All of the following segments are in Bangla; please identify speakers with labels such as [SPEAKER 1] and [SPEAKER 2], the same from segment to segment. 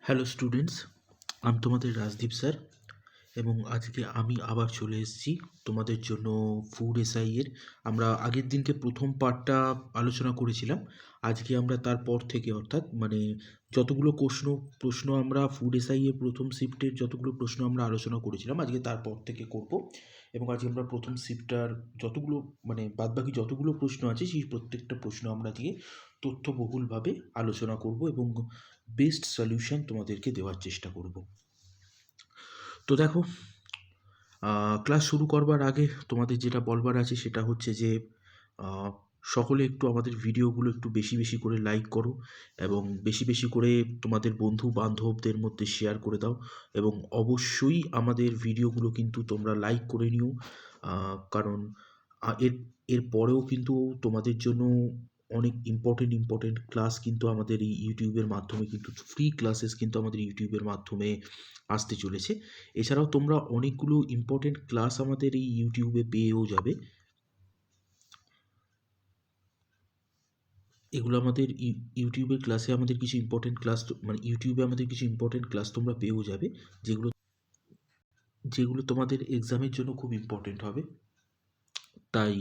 [SPEAKER 1] হ্যালো স্টুডেন্টস, আমি তোমাদের রাজদীপ স্যার এবং আজকে আমি আবার চলে এসেছি তোমাদের জন্য ফুড এসআই এর। আমরা আগের দিনকে প্রথম পার্টটা আলোচনা করেছিলাম। আজকে আমরা তারপর থেকে অর্থাৎ যতগুলো প্রশ্ন আমরা ফুড এসআই এর প্রথম শিফটের যতগুলো প্রশ্ন আমরা আলোচনা করেছিলাম আজকে তারপর থেকে করব। এবং আজকে আমরা প্রথম শিফটটার যতগুলো বাদবাকি যতগুলো প্রশ্ন আছে সেই প্রত্যেকটা প্রশ্ন আমরা আজকে তথ্যবহুলভাবে আলোচনা করব এবং বেস্ট সলিউশন তোমাদেরকে দেওয়ার চেষ্টা করব। তো দেখো, ক্লাস শুরু করবার আগে তোমাদের যেটা বলবার আছে সেটা হচ্ছে যে আহ, সকলে একটু আমাদের ভিডিওগুলো একটু বেশি বেশি করে লাইক করো এবং বেশি বেশি করে তোমাদের বন্ধু বান্ধবদের মধ্যে শেয়ার করে দাও। এবং অবশ্যই আমাদের ভিডিওগুলো কিন্তু তোমরা লাইক করে নিও, কারণ এর এর পরেও কিন্তু তোমাদের জন্য অনেক ইম্পর্টেন্ট ক্লাস কিন্তু আমাদের এই ইউটিউবের মাধ্যমে কিন্তু ফ্রি ক্লাসেস কিন্তু আমাদের ইউটিউবের মাধ্যমে আসতে চলেছে। এছাড়াও তোমরা অনেকগুলো ইম্পর্টেন্ট ক্লাস আমাদের এই ইউটিউবে পেয়েও যাবে। এগুলো আমাদের ইউটিউবের ক্লাসে আমাদের কিছু ইম্পর্টেন্ট ক্লাস ইউটিউবে আমাদের কিছু ইম্পর্টেন্ট ক্লাস তোমরা পেয়েও যাবে, যেগুলো যেগুলো তোমাদের এক্সামের জন্য খুব ইম্পর্টেন্ট হবে। তাই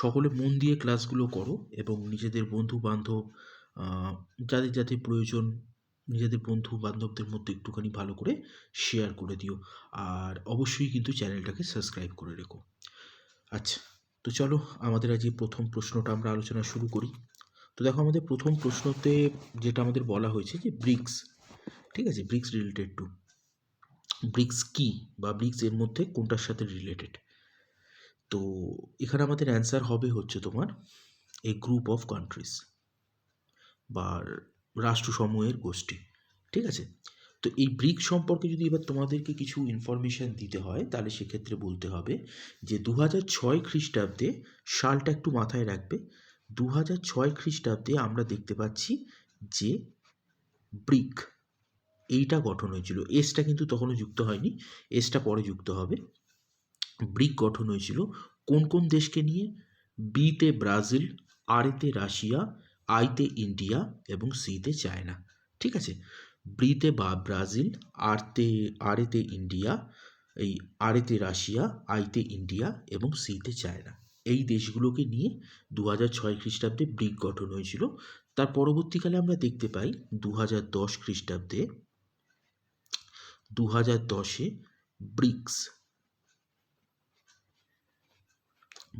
[SPEAKER 1] সকলে মন দিয়ে ক্লাসগুলো করো এবং নিজেদের বন্ধু বান্ধব যাদের যাদের প্রয়োজন নিজেদের বন্ধু বান্ধবদের মধ্যে একটুখানি ভালো করে শেয়ার করে দিও। আর অবশ্যই কিন্তু চ্যানেলটাকে সাবস্ক্রাইব করে রেখো। আচ্ছা, তো চলো আমাদের আজ এই প্রথম প্রশ্নটা আমরা আলোচনা শুরু করি। তো দেখো, আমাদের প্রথম প্রশ্নতে যেটা আমাদের বলা হয়েছে যে ব্রিক্স, ঠিক আছে, ব্রিক্স রিলেটেড টু ব্রিক্স কি বা ব্রিক্স এর মধ্যে কোনটার সাথে রিলেটেড। তো এখানে আমাদের অ্যান্সার হবে হচ্ছে তোমার এ গ্রুপ অফ কান্ট্রিজ বা রাষ্ট্রসমূহের গোষ্ঠী, ঠিক আছে। তো এই ব্রিক্স সম্পর্কে যদি এবার তোমাদেরকে কিছু ইনফরমেশান দিতে হয় তাহলে সেক্ষেত্রে বলতে হবে যে 2006 খ্রিস্টাব্দে, সালটা একটু মাথায় রাখবে, 2006 খ্রিস্টাব্দে আমরা দেখতে পাচ্ছি যে ব্রিক এইটা গঠন হয়েছিল। এসটা কিন্তু তখনও যুক্ত হয়নি, এসটা পরে যুক্ত হবে। ব্রিক গঠন হয়েছিল কোন কোন দেশকে নিয়ে? বিতে ব্রাজিল, আরেতে রাশিয়া, আইতে ইন্ডিয়া এবং সিতে চায়না, ঠিক আছে। ব্রিতে বা ব্রাজিল, আরেতে ইন্ডিয়া, এই আরেতে রাশিয়া, আইতে ইন্ডিয়া এবং সিতে চায়না, এই দেশগুলোকে নিয়ে 2006 খ্রিস্টাব্দে ব্রিক গঠন হয়েছিল। তার পরবর্তীকালে আমরা দেখতে পাই 2010 খ্রিস্টাব্দে, 2010-এ ব্রিক্স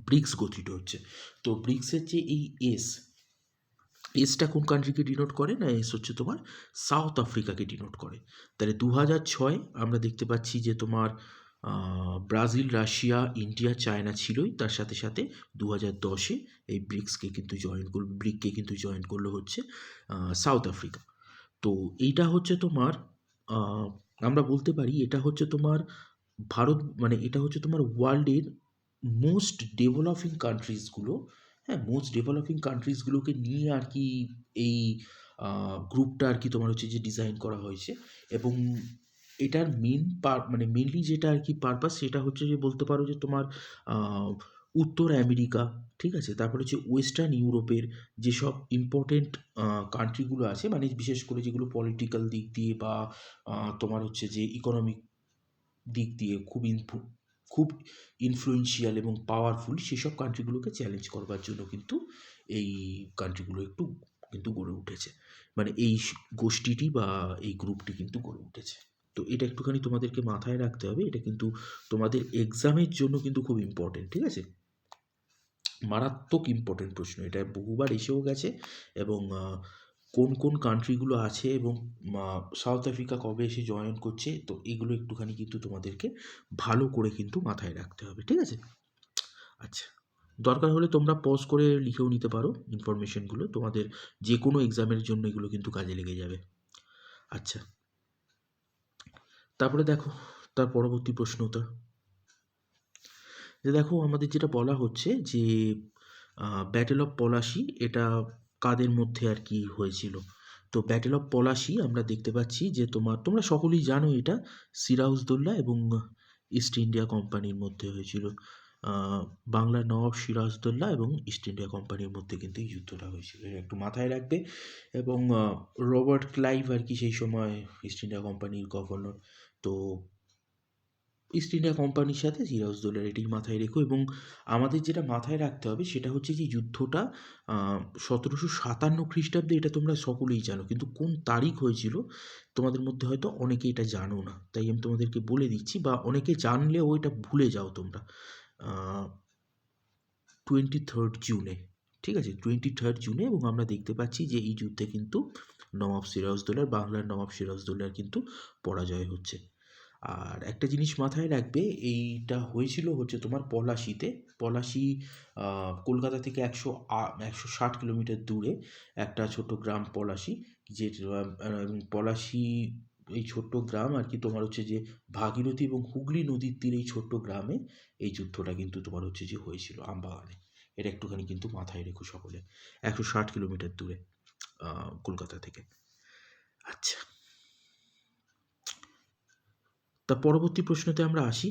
[SPEAKER 1] ব্রিক্স গঠিত হচ্ছে। তো ব্রিক্সের যে এই এসটা কোন কান্ট্রিকে ডিনোট করে? না, এস হচ্ছে তোমার সাউথ আফ্রিকাকে ডিনোট করে। তাহলে 2006 আমরা দেখতে পাচ্ছি যে তোমার ব্রাজিল, রাশিয়া, ইন্ডিয়া, চায়না ছিলই, তার সাথে সাথে 2010-এ এই ব্রিককে কিন্তু জয়েন করলো হচ্ছে সাউথ আফ্রিকা। তো এইটা হচ্ছে তোমার আমরা বলতে পারি এটা হচ্ছে তোমার এটা হচ্ছে তোমার ওয়ার্ল্ডের মোস্ট ডেভেলপিং কান্ট্রিজগুলো, হ্যাঁ, মোস্ট ডেভেলপিং কান্ট্রিজগুলোকে নিয়ে আর কি এই গ্রুপটা আর কি তোমার হচ্ছে যে ডিজাইন করা হয়েছে। এবং এটার মেনলি যেটা আর কি পারপাস সেটা হচ্ছে যে বলতে পারো যে তোমার উত্তর আমেরিকা, ঠিক আছে, তারপরে হচ্ছে ওয়েস্টার্ন ইউরোপের যেসব ইম্পর্টেন্ট কান্ট্রিগুলো আছে, বিশেষ করে যেগুলো পলিটিক্যাল দিক দিয়ে বা তোমার হচ্ছে যে ইকোনমিক দিক দিয়ে খুব ইনফ্লুয়েন্সিয়াল এবং পাওয়ারফুল, সেসব কান্ট্রিগুলোকে চ্যালেঞ্জ করবার জন্য কিন্তু এই কান্ট্রিগুলো কিন্তু গড়ে উঠেছে, এই গোষ্ঠীটি বা এই গ্রুপটি কিন্তু গড়ে উঠেছে। তো এটা একটুখানি তোমাদেরকে মাথায় রাখতে হবে, এটা কিন্তু তোমাদের এক্সামের জন্য কিন্তু খুব ইম্পর্টেন্ট, ঠিক আছে, মারাত্মক ইম্পর্টেন্ট প্রশ্ন। এটা বহুবার এসেও গেছে। এবং কোন কোন কান্ট্রিগুলো আছে এবং সাউথ আফ্রিকা কবে এসে জয়েন করছে, তো এগুলো একটুখানি কিন্তু তোমাদেরকে ভালো করে কিন্তু মাথায় রাখতে হবে, ঠিক আছে। আচ্ছা, দরকার হলে তোমরা পজ করে লিখেও নিতে পারো ইনফরমেশনগুলো, তোমাদের যে কোনো এক্সামের জন্য এগুলো কিন্তু কাজে লেগে যাবে। আচ্ছা, তারপরে দেখো তার পরবর্তী প্রশ্নটা যে দেখো, আমাদের যেটা বলা হচ্ছে যে ব্যাটেল অফ পলাশি এটা কাদের মধ্যে আর কি হয়েছিল। তো ব্যাটেল অফ পলাশি আমরা দেখতে পাচ্ছি যে তোমরা সকলেই জানো এটা সিরাজউদ্দৌলা এবং ইস্ট ইন্ডিয়া কোম্পানির মধ্যে হয়েছিল। বাংলার নবাব সিরাজদৌল্লা এবং ইস্ট ইন্ডিয়া কোম্পানির মধ্যে কিন্তু এই যুদ্ধটা হয়েছিল, এটা একটু মাথায় রাখবে। এবং রবার্ট ক্লাইভ আর কি সেই সময় ইস্ট ইন্ডিয়া কোম্পানির গভর্নর। তো ইস্ট ইন্ডিয়া কোম্পানির সাথে সিরাজদৌল্লার, এটি মাথায় রেখো। এবং আমাদের যেটা মাথায় রাখতে হবে সেটা হচ্ছে যে যুদ্ধটা 1757 খ্রিস্টাব্দে, এটা তোমরা সকলেই জানো, কিন্তু কোন তারিখ হয়েছিল তোমাদের মধ্যে হয়তো অনেকে এটা জানো না, তাই আমি তোমাদেরকে বলে দিচ্ছি, বা অনেকে জানলেও এটা ভুলে যাও তোমরা। 23 জুনে, ঠিক আছে, 23 জুনে। এবং আমরা দেখতে পাচ্ছি যে এই যুদ্ধে কিন্তু নবাব সিরাজদৌল্লার, বাংলার নবাব সিরাজদৌল্লার কিন্তু পরাজয় হচ্ছে। আর একটা জিনিস মাথায় রাখবে, এইটা হয়েছিল হচ্ছে তোমার পলাশিতে। পলাশি কলকাতা থেকে 160 কিলোমিটার দূরে একটা ছোট্ট গ্রাম পলাশি, যে পলাশি, এই ছোট্ট গ্রাম আর কি তোমার হচ্ছে যে ভাগীরথী এবং হুগলি নদীর তীরে এই ছোট্ট গ্রামে এই যুদ্ধটা কিন্তু তোমার হচ্ছে যে হয়েছিল আমবাগানে। এটা একটুখানি কিন্তু মাথায় রেখো সকলে, 160 কিলোমিটার দূরে কলকাতা থেকে। আচ্ছা, তা পরবর্তী প্রশ্নতে আমরা আসি।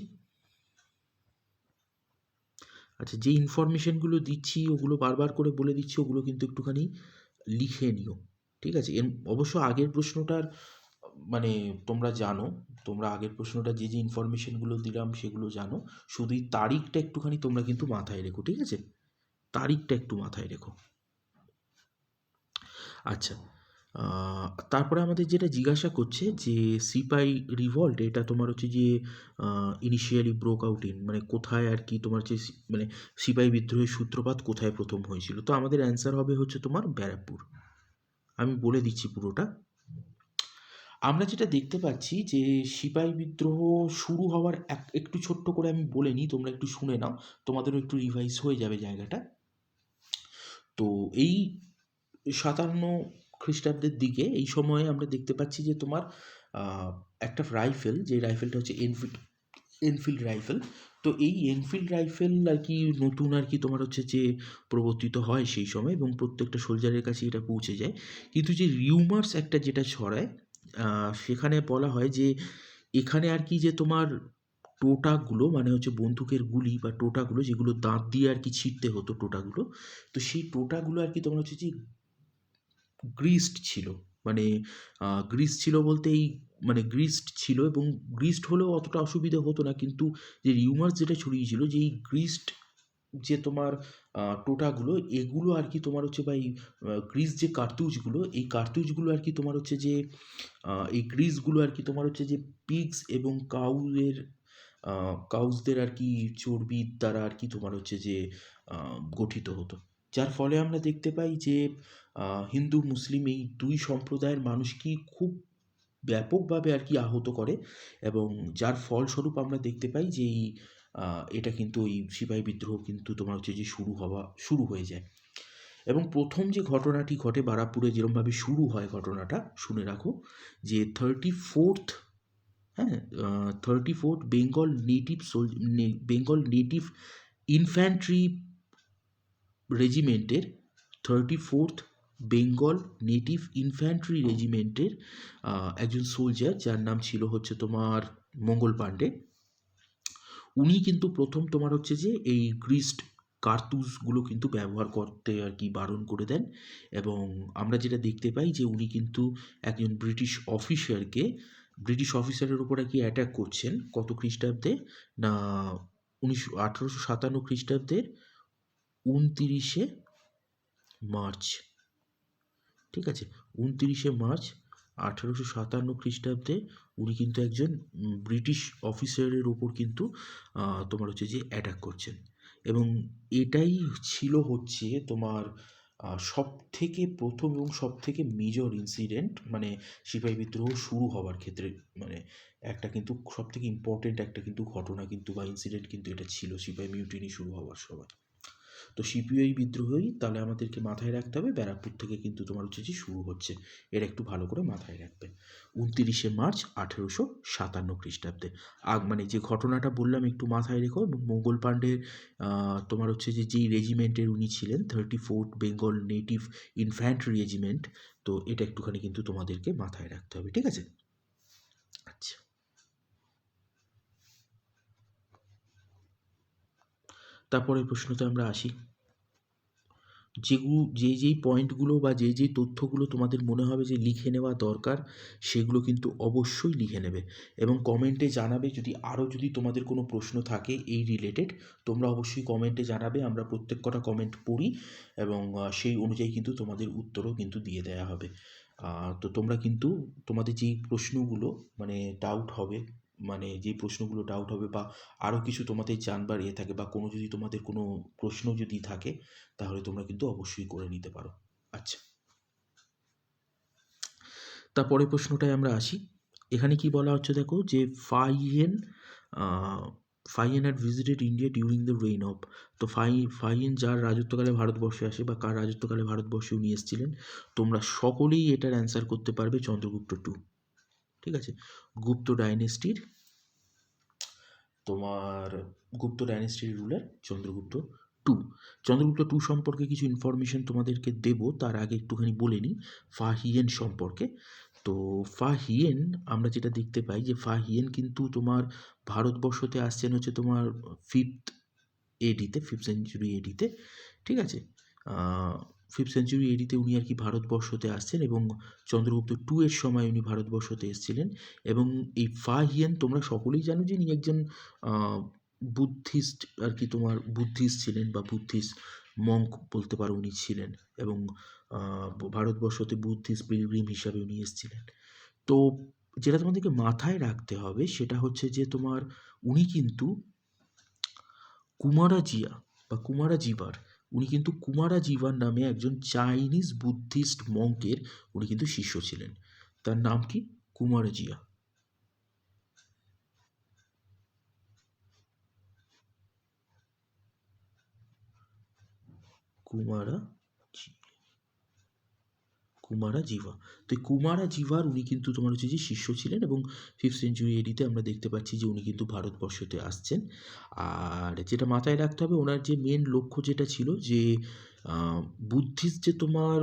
[SPEAKER 1] আচ্ছা, যে ইনফরমেশনগুলো দিচ্ছি ওগুলো বারবার করে বলে দিচ্ছি, ওগুলো কিন্তু একটুখানি লিখে নিও, ঠিক আছে। অবশ্য আগের প্রশ্নটার মানে তোমরা জানো, তোমরা আগের প্রশ্নটা যে যে ইনফরমেশনগুলো দিলাম সেগুলো জানো, শুধু এই তারিখটা একটুখানি তোমরা কিন্তু মাথায় রেখো, ঠিক আছে, তারিখটা একটু মাথায় রেখো। আচ্ছা, তারপরে আমাদের যেটা জিজ্ঞাসা করছে যে সিপাই রিভল্ট, এটা তোমার হচ্ছে যে ইনিশিয়ালি ব্রোক আউট ইন, মানে কোথায় আর কি তোমার যে মানে সিপাই বিদ্রোহের সূত্রপাত কোথায় প্রথম হয়েছিল। তো আমাদের অ্যান্সার হবে হচ্ছে তোমার ব্যারাকপুর। আমি বলে দিচ্ছি পুরোটা। আমরা যেটা দেখতে পাচ্ছি যে সিপাই বিদ্রোহ শুরু হওয়ার একটু ছোট্ট করে আমি বলে নিই, তোমরা একটু শুনে নাও, তোমাদেরও একটু রিভাইজ হয়ে যাবে জায়গাটা। তো এই 57 খ্রিস্টাব্দের দিকে এই সময়ে আমরা দেখতে পাচ্ছি যে তোমার একটা রাইফেল, যে রাইফেলটা হচ্ছে এনফিল্ড রাইফেল। তো এই এনফিল্ড রাইফেল আর কি নতুন আর কি তোমার হচ্ছে যে প্রবর্তিত হয় সেই সময়, এবং প্রত্যেকটা সোলজারের কাছে এটা পৌঁছে যায়। কিন্তু যে রিউমার্স একটা যেটা ছড়ায়, সেখানে বলা হয় যে এখানে আর কি যে তোমার টোটাগুলো, মানে হচ্ছে বন্দুকের গুলি বা টোটাগুলো যেগুলো দাঁত দিয়ে আর কি ছিঁড়তে হতো টোটাগুলো, তো সেই টোটাগুলো আর কি তোমার হচ্ছে যে গ্রিসড ছিল। মানে গ্রিস ছিল বলতে এই মানে গ্রিসড ছিল, এবং গ্রিসড হলেও অতটা অসুবিধা হতো না, কিন্তু যে রিউমার্স যেটা ছড়িয়েছিল যে এই গ্রিসড যে তোমার টোটাগুলো, এগুলো আর কি তোমার হচ্ছে বা এই গ্রিস যে কার্তুজগুলো, এই কার্তুজগুলো আর কি তোমার হচ্ছে যে এই গ্রিসগুলো আর কি তোমার হচ্ছে যে পিগস এবং কাউজদের আর কি চর্বির দ্বারা আর কি তোমার হচ্ছে যে গঠিত হতো। যার ফলে আমরা দেখতে পাই যে হিন্দু মুসলিম এই দুই সম্প্রদায়ের মানুষকেই খুব ব্যাপকভাবে আর কি আহত করে, এবং যার ফলস্বরূপ আমরা দেখতে পাই যে এই এটা কিন্তু ওই সিপাহী বিদ্রোহ কিন্তু তোমার হচ্ছে যে শুরু হয়ে যায়। এবং প্রথম যে ঘটনাটি ঘটে বারাকপুরে, যেরমভাবে শুরু হয় ঘটনাটা শুনে রাখো, যে 34th, হ্যাঁ, 34th বেঙ্গল নেটিভ ইনফ্যান্ট্রি রেজিমেন্টের 34th বেঙ্গল নেটিভ ইনফ্যান্ট্রি রেজিমেন্টের একজন সোলজার, যার নাম ছিল হচ্ছে তোমার মঙ্গল পাণ্ডে। উনি কিন্তু প্রথম তোমার হচ্ছে যে এই গ্রিসড কার্তুজগুলো কিন্তু ব্যবহার করতে আর কি বারণ করে দেন। এবং আমরা যেটা দেখতে পাই যে উনি কিন্তু একজন ব্রিটিশ অফিসারের উপর আর কি অ্যাটাক করছেন কত খ্রিস্টাব্দে না 1857 খ্রিস্টাব্দের 29শে মার্চ, ঠিক আছে, 29শে মার্চ 1857 খ্রিস্টাব্দে উনি কিন্তু একজন ব্রিটিশ অফিসারের ওপর কিন্তু তোমার হচ্ছে যে অ্যাটাক করছেন। এবং এটাই ছিল হচ্ছে তোমার সব থেকে প্রথম এবং সব থেকে মেজর ইনসিডেন্ট, মানে সিপাহী বিদ্রোহ শুরু হওয়ার ক্ষেত্রে, মানে একটা কিন্তু সব থেকে ইম্পর্টেন্ট একটা কিন্তু ঘটনা কিন্তু বা ইনসিডেন্ট কিন্তু এটা ছিল সিপাহী মিউটিনি শুরু হওয়ার সময়। তো সিপিআই বিদ্রোহই তাহলে আমাদেরকে মাথায় রাখতে হবে ব্যারাকপুর থেকে কিন্তু তোমার হচ্ছে যে শুরু হচ্ছে, এটা একটু ভালো করে মাথায় রাখবে। 29শে মার্চ 1857 খ্রিস্টাব্দে মানে যে ঘটনাটা বললাম একটু মাথায় রেখো। এবং মঙ্গল পাণ্ডের তোমার হচ্ছে যে যেই রেজিমেন্টের উনি ছিলেন 34th Bengal native infantry regiment, তো এটা একটুখানি কিন্তু তোমাদেরকে মাথায় রাখতে হবে, ঠিক আছে। আচ্ছা, তারপরের প্রশ্নতে আমরা আসি। যেই পয়েন্টগুলো বা যেই তথ্যগুলো তোমাদের মনে হবে যে লিখে নেওয়া দরকার, সেগুলো কিন্তু অবশ্যই লিখে নেবে এবং কমেন্টে জানাবে যদি তোমাদের কোনো প্রশ্ন থাকে এই রিলেটেড, তোমরা অবশ্যই কমেন্টে জানাবে। আমরা প্রত্যেক কটা কমেন্ট পড়ি এবং সেই অনুযায়ী কিন্তু তোমাদের উত্তরও কিন্তু দিয়ে দেয়া হবে। তো তোমরা কিন্তু তোমাদের যেই প্রশ্নগুলো মানে ডাউট হবে, মানে যেই প্রশ্নগুলো ডাউট হবে বা আরও কিছু তোমাদের জানবার থাকে বা কোনো যদি তোমাদের কোনো প্রশ্ন যদি থাকে, তাহলে তোমরা কিন্তু অবশ্যই করে নিতে পারো। আচ্ছা, তারপরের প্রশ্নটায় আমরা আসি। এখানে কি বলা হচ্ছে দেখো, যে Fa Hien had visited India during the reign of. তো ফাইয়েন যার রাজত্বকালে ভারতবর্ষে আসে বা কার রাজত্বকালে ভারতবর্ষে উনি এসেছিলেন, তোমরা সকলেই এটার অ্যান্সার করতে পারবে চন্দ্রগুপ্ত টু। ঠিক আছে, গুপ্ত ডাইনেস্টির তোমার গুপ্ত ডাইনেস্টির ruler Chandragupta two. Chandragupta two সম্পর্কে কিছু ইনফরমেশন তোমাদেরকে দেব, তার আগে একটুখানি বলে নিই ফাহিয়েন সম্পর্কে। তো ফাহিয়েন আমরা যেটা দেখতে পাই যে ফাহিয়েন কিন্তু তোমার ভারতবর্ষতে আসছেন হচ্ছে তোমার 5th সেঞ্চুরি এডিতে। ঠিক আছে, 5th সেঞ্চুরি এডিতে উনি আর কি ভারতবর্ষতে আসছেন এবং চন্দ্রগুপ্ত টু এর সময় উনি ভারতবর্ষতে এসেছিলেন। এবং এই ফাহিয়েন তোমরা সকলেই জানো যে ইনি একজন বুদ্ধিস্ট আর কি, তোমার বুদ্ধিস্ট ছিলেন বা বুদ্ধিস্ট মঙ্ক বলতে পারো উনি ছিলেন এবং ভারতবর্ষতে বুদ্ধিস্ট পিলগ্রিম হিসাবে উনি এসেছিলেন। তো যেটা তোমাদেরকে মাথায় রাখতে হবে সেটা হচ্ছে যে তোমার উনি কিন্তু কুমারাজিয়া বা কুমারাজিভার, উনি কিন্তু কুমারাজিভার নামে একজন চাইনিজ বুদ্ধিস্ট মঙ্কের উনি কিন্তু শিষ্য ছিলেন। তার নাম কি? কুমারাজিয়া। কুমারাজিভা। তো এই কুমারাজিভার উনি কিন্তু তোমার হচ্ছে যে শিষ্য ছিলেন এবং 5th সেঞ্চুরি এডিতে আমরা দেখতে পাচ্ছি যে উনি কিন্তু ভারতবর্ষতে আসছেন। আর যেটা মাথায় রাখতে হবে, ওনার যে মেন লক্ষ্য যেটা ছিল যে বুদ্ধিস্ট যে তোমার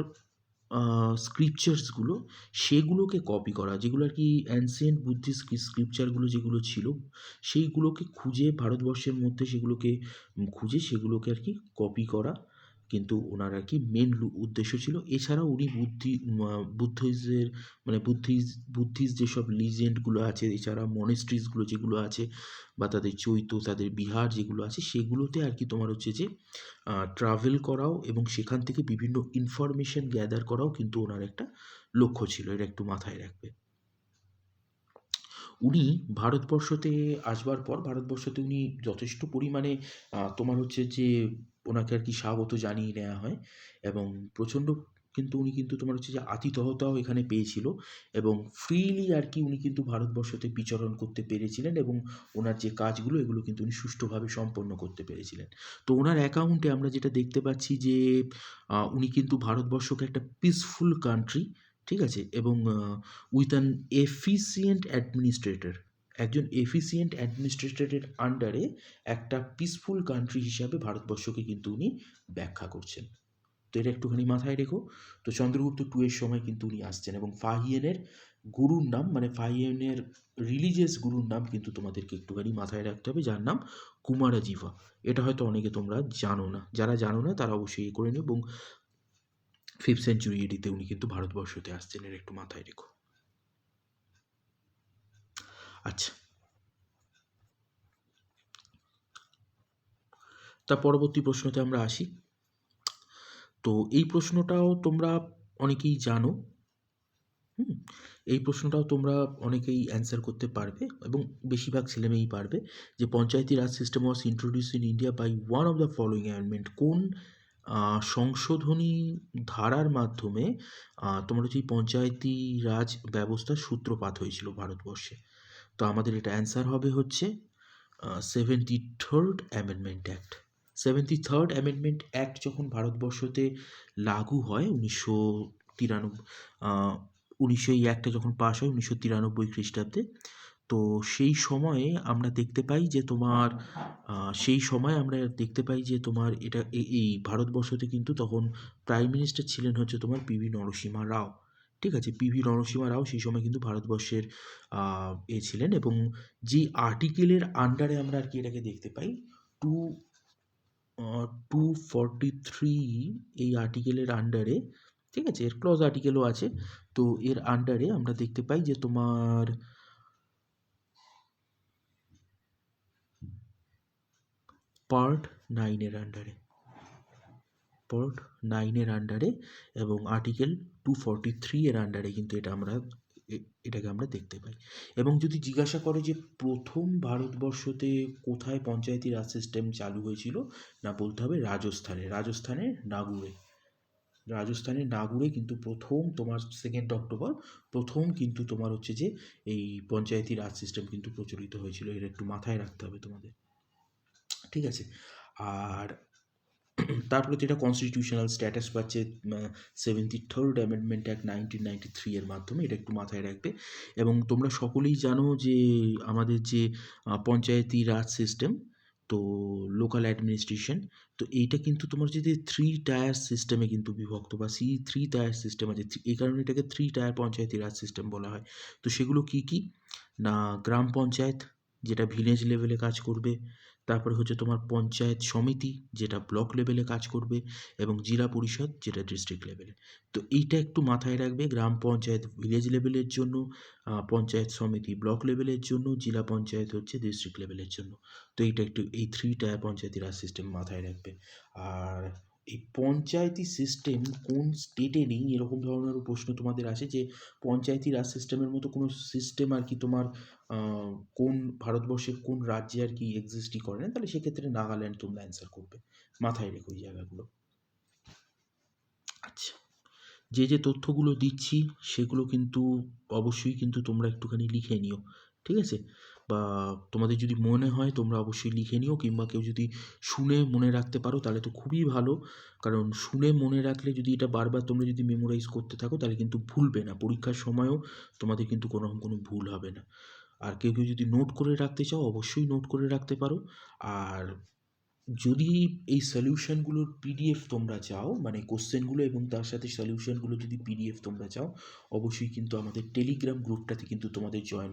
[SPEAKER 1] স্ক্রিপচার্সগুলো সেগুলোকে কপি করা, যেগুলো আর কি অ্যানসিয়েন্ট বুদ্ধিস্ট স্ক্রিপচারগুলো যেগুলো ছিল সেইগুলোকে খুঁজে ভারতবর্ষের মধ্যে সেগুলোকে খুঁজে সেগুলোকে আর কি কপি করা কিন্তু ওনার আর কি মেন উদ্দেশ্য ছিল। এছাড়াও উনি বুদ্ধিজের মানে বুদ্ধিস্ট যেসব লিজেন্ডগুলো আছে, এছাড়া মনেস্ট্রিজগুলো যেগুলো আছে বা তাদের তাদের বিহার যেগুলো আছে সেগুলোতে আর কি তোমার হচ্ছে যে ট্রাভেল করাও এবং সেখান থেকে বিভিন্ন ইনফরমেশন গ্যাদার করাও কিন্তু ওনার একটা লক্ষ্য ছিল। এটা একটু মাথায় রাখবে। উনি ভারতবর্ষতে আসবার পর ভারতবর্ষতে উনি যথেষ্ট পরিমাণে তোমার হচ্ছে যে ওনাকে আর কি স্বাগত জানিয়ে নেওয়া হয় এবং প্রচণ্ড কিন্তু উনি কিন্তু তোমার হচ্ছে যে আতিথেয়তাও এখানে পেয়েছিল এবং ফ্রিলি আর কি উনি কিন্তু ভারতবর্ষতে বিচরণ করতে পেরেছিলেন এবং ওনার যে কাজগুলো এগুলো কিন্তু উনি সুষ্ঠুভাবে সম্পন্ন করতে পেরেছিলেন। তো ওনার অ্যাকাউন্টে আমরা যেটা দেখতে পাচ্ছি যে উনি কিন্তু ভারতবর্ষকে একটা পিসফুল কান্ট্রি, ঠিক আছে, এবং উইথ অ্যান এফিসিয়েন্ট অ্যাডমিনিস্ট্রেটর, একজন এফিসিয়েন্ট অ্যাডমিনিস্ট্রেটরের আন্ডারে একটা পিসফুল কান্ট্রি হিসাবে ভারতবর্ষকে কিন্তু উনি ব্যাখ্যা করছেন। তো এটা একটুখানি মাথায় রেখো। তো চন্দ্রগুপ্ত টু এর সময় কিন্তু উনি আসছেন এবং ফাহিয়েনের গুরুর নাম মানে ফাহিয়েনের রিলিজিয়াস গুরুর নাম কিন্তু তোমাদেরকে একটুখানি মাথায় রাখতে হবে, যার নাম কুমারাজিভা। এটা হয়তো অনেকে তোমরা জানো না, যারা জানো না তারা অবশ্যই করে নিও। এবং 5th সেঞ্চুরি এডিতে উনি কিন্তু ভারতবর্ষতে আসছেন, এর একটু মাথায় রেখো। আচ্ছা, তার পরবর্তী প্রশ্নতে আমরা আসি। তো এই প্রশ্নটাও তোমরা অনেকেই জানো। হুম, এই প্রশ্নটাও তোমরা অনেকেই অ্যান্সার করতে পারবে এবং বেশিরভাগ ছেলেমেয়েই পারবে যে Panchayati Raj system was introduced in India by one of the following amendment. কোন সংশোধনী ধারার মাধ্যমে তোমার হচ্ছে এই পঞ্চায়েতি রাজ ব্যবস্থার সূত্রপাত হয়েছিল ভারতবর্ষে? তো আমাদের এটা অ্যান্সার হবে হচ্ছে 73rd amendment act. 73rd amendment act যখন ভারতবর্ষতে লাগু হয় 1993, এই অ্যাক্টটা যখন পাস হয় 1993 খ্রিস্টাব্দে। তো সেই সময়ে আমরা দেখতে পাই যে তোমার এটা এই ভারতবর্ষতে কিন্তু তখন প্রাইম মিনিস্টার ছিলেন হচ্ছে তোমার পিভি নরসিমহা রাও। ঠিক আছে, পিভি নরসিমহা রাও সেই সময় কিন্তু ভারতবর্ষের ছিলেন এবং যে আর্টিকেলের আন্ডারে আমরা আর কি এটাকে দেখতে পাই, টু 243 এই আর্টিকেলের আন্ডারে, ঠিক আছে, এর ক্লজ আর্টিকেলও আছে, তো এর আন্ডারে আমরা দেখতে পাই যে তোমার পার্ট 9-এর আন্ডারে, পার্ট 9-এর আন্ডারে এবং আর্টিকেল 243 এর আন্ডারে কিন্তু এটাকে আমরা দেখতে পাই। এবং যদি জিজ্ঞাসা করে যে প্রথম ভারতবর্ষতে কোথায় পঞ্চায়েতি রাজ সিস্টেম চালু হয়েছিল, না বলতে হবে রাজস্থানের নাগুরে কিন্তু প্রথম তোমার 2 অক্টোবর প্রথম কিন্তু তোমার হচ্ছে যে এই পঞ্চায়েতি রাজ সিস্টেম কিন্তু প্রচলিত হয়েছিল। এটা একটু মাথায় রাখতে হবে তোমাদের, ঠিক আছে। আর তারপরে যেটা কনস্টিটিউশনাল স্ট্যাটাস পাচ্ছে 73rd অ্যামেন্ডমেন্ট অ্যাক্ট 1993 এর মাধ্যমে, এটা একটু মাথায় রাখবে। এবং তোমরা সকলেই জানো যে আমাদের যে পঞ্চায়েতি রাজ সিস্টেম, তো লোকাল অ্যাডমিনিস্ট্রেশন, তো এইটা কিন্তু তোমার যদি 3 টায়ার সিস্টেমে কিন্তু বিভক্ত, বা 3 টায়ার সিস্টেম আছে, এই কারণে এটাকে 3 টায়ার পঞ্চায়েতি রাজ সিস্টেম বলা হয়। তো সেগুলো কি কি না, গ্রাম পঞ্চায়েত যেটা ভিলেজ লেভেলে কাজ করবে, তারপরে হচ্ছে তোমার পঞ্চায়েত সমিতি যেটা ব্লক লেভেলে কাজ করবে, এবং জেলা পরিষদ যেটা ডিস্ট্রিক্ট লেভেলে। তো এইটা একটু মাথায় রাখবে, গ্রাম পঞ্চায়েত ভিলেজ লেভেলের জন্য, পঞ্চায়েত সমিতি ব্লক লেভেলের জন্য, জেলা পঞ্চায়েত হচ্ছে ডিস্ট্রিক্ট লেভেলের জন্য। তো এইটা একটু এই 3 টায়ার পঞ্চায়েতি রাজ সিস্টেম মাথায় রাখবে। আর এই পঞ্চায়েতি সিস্টেম কোন স্টেটে নেই, এরকম ধরনেরও প্রশ্ন তোমাদের আসে যে পঞ্চায়েতি রাজ সিস্টেমের মতো কোনো সিস্টেম আর কি তোমার কোন ভারতবর্ষের কোন রাজ্যে আর কি এক্সিস্টই করে না, তাহলে সেক্ষেত্রে নাগাল্যান্ড তোমরা অ্যান্সার করবে। মাথায় রেখো এই জায়গাগুলো। আচ্ছা, যে তথ্যগুলো দিচ্ছি সেগুলো কিন্তু অবশ্যই কিন্তু তোমরা একটুখানি লিখে নিও, ঠিক আছে? বা তোমাদের যদি মনে হয় তোমরা অবশ্যই লিখে নিও, কিংবা কেউ যদি শুনে মনে রাখতে পারো তাহলে তো খুবই ভালো। কারণ শুনে মনে রাখলে যদি এটা বারবার তোমরা যদি মেমোরাইজ করতে থাকো তাহলে কিন্তু ভুলবে না, পরীক্ষার সময়ও তোমাদের কিন্তু কোনোরকম কোনো ভুল হবে না। আর কেউ যদি নোট করে রাখতে চাও অবশ্যই নোট করে রাখতে পারো। আর যদি এই সলিউশনগুলোর পিডিএফ তোমরা চাও, মানে কোশ্চেনগুলো এবং তার সাথে সলিউশনগুলো যদি পিডিএফ তোমরা চাও, অবশ্যই কিন্তু আমাদের টেলিগ্রাম গ্রুপটাতে কিন্তু তোমাদের জয়েন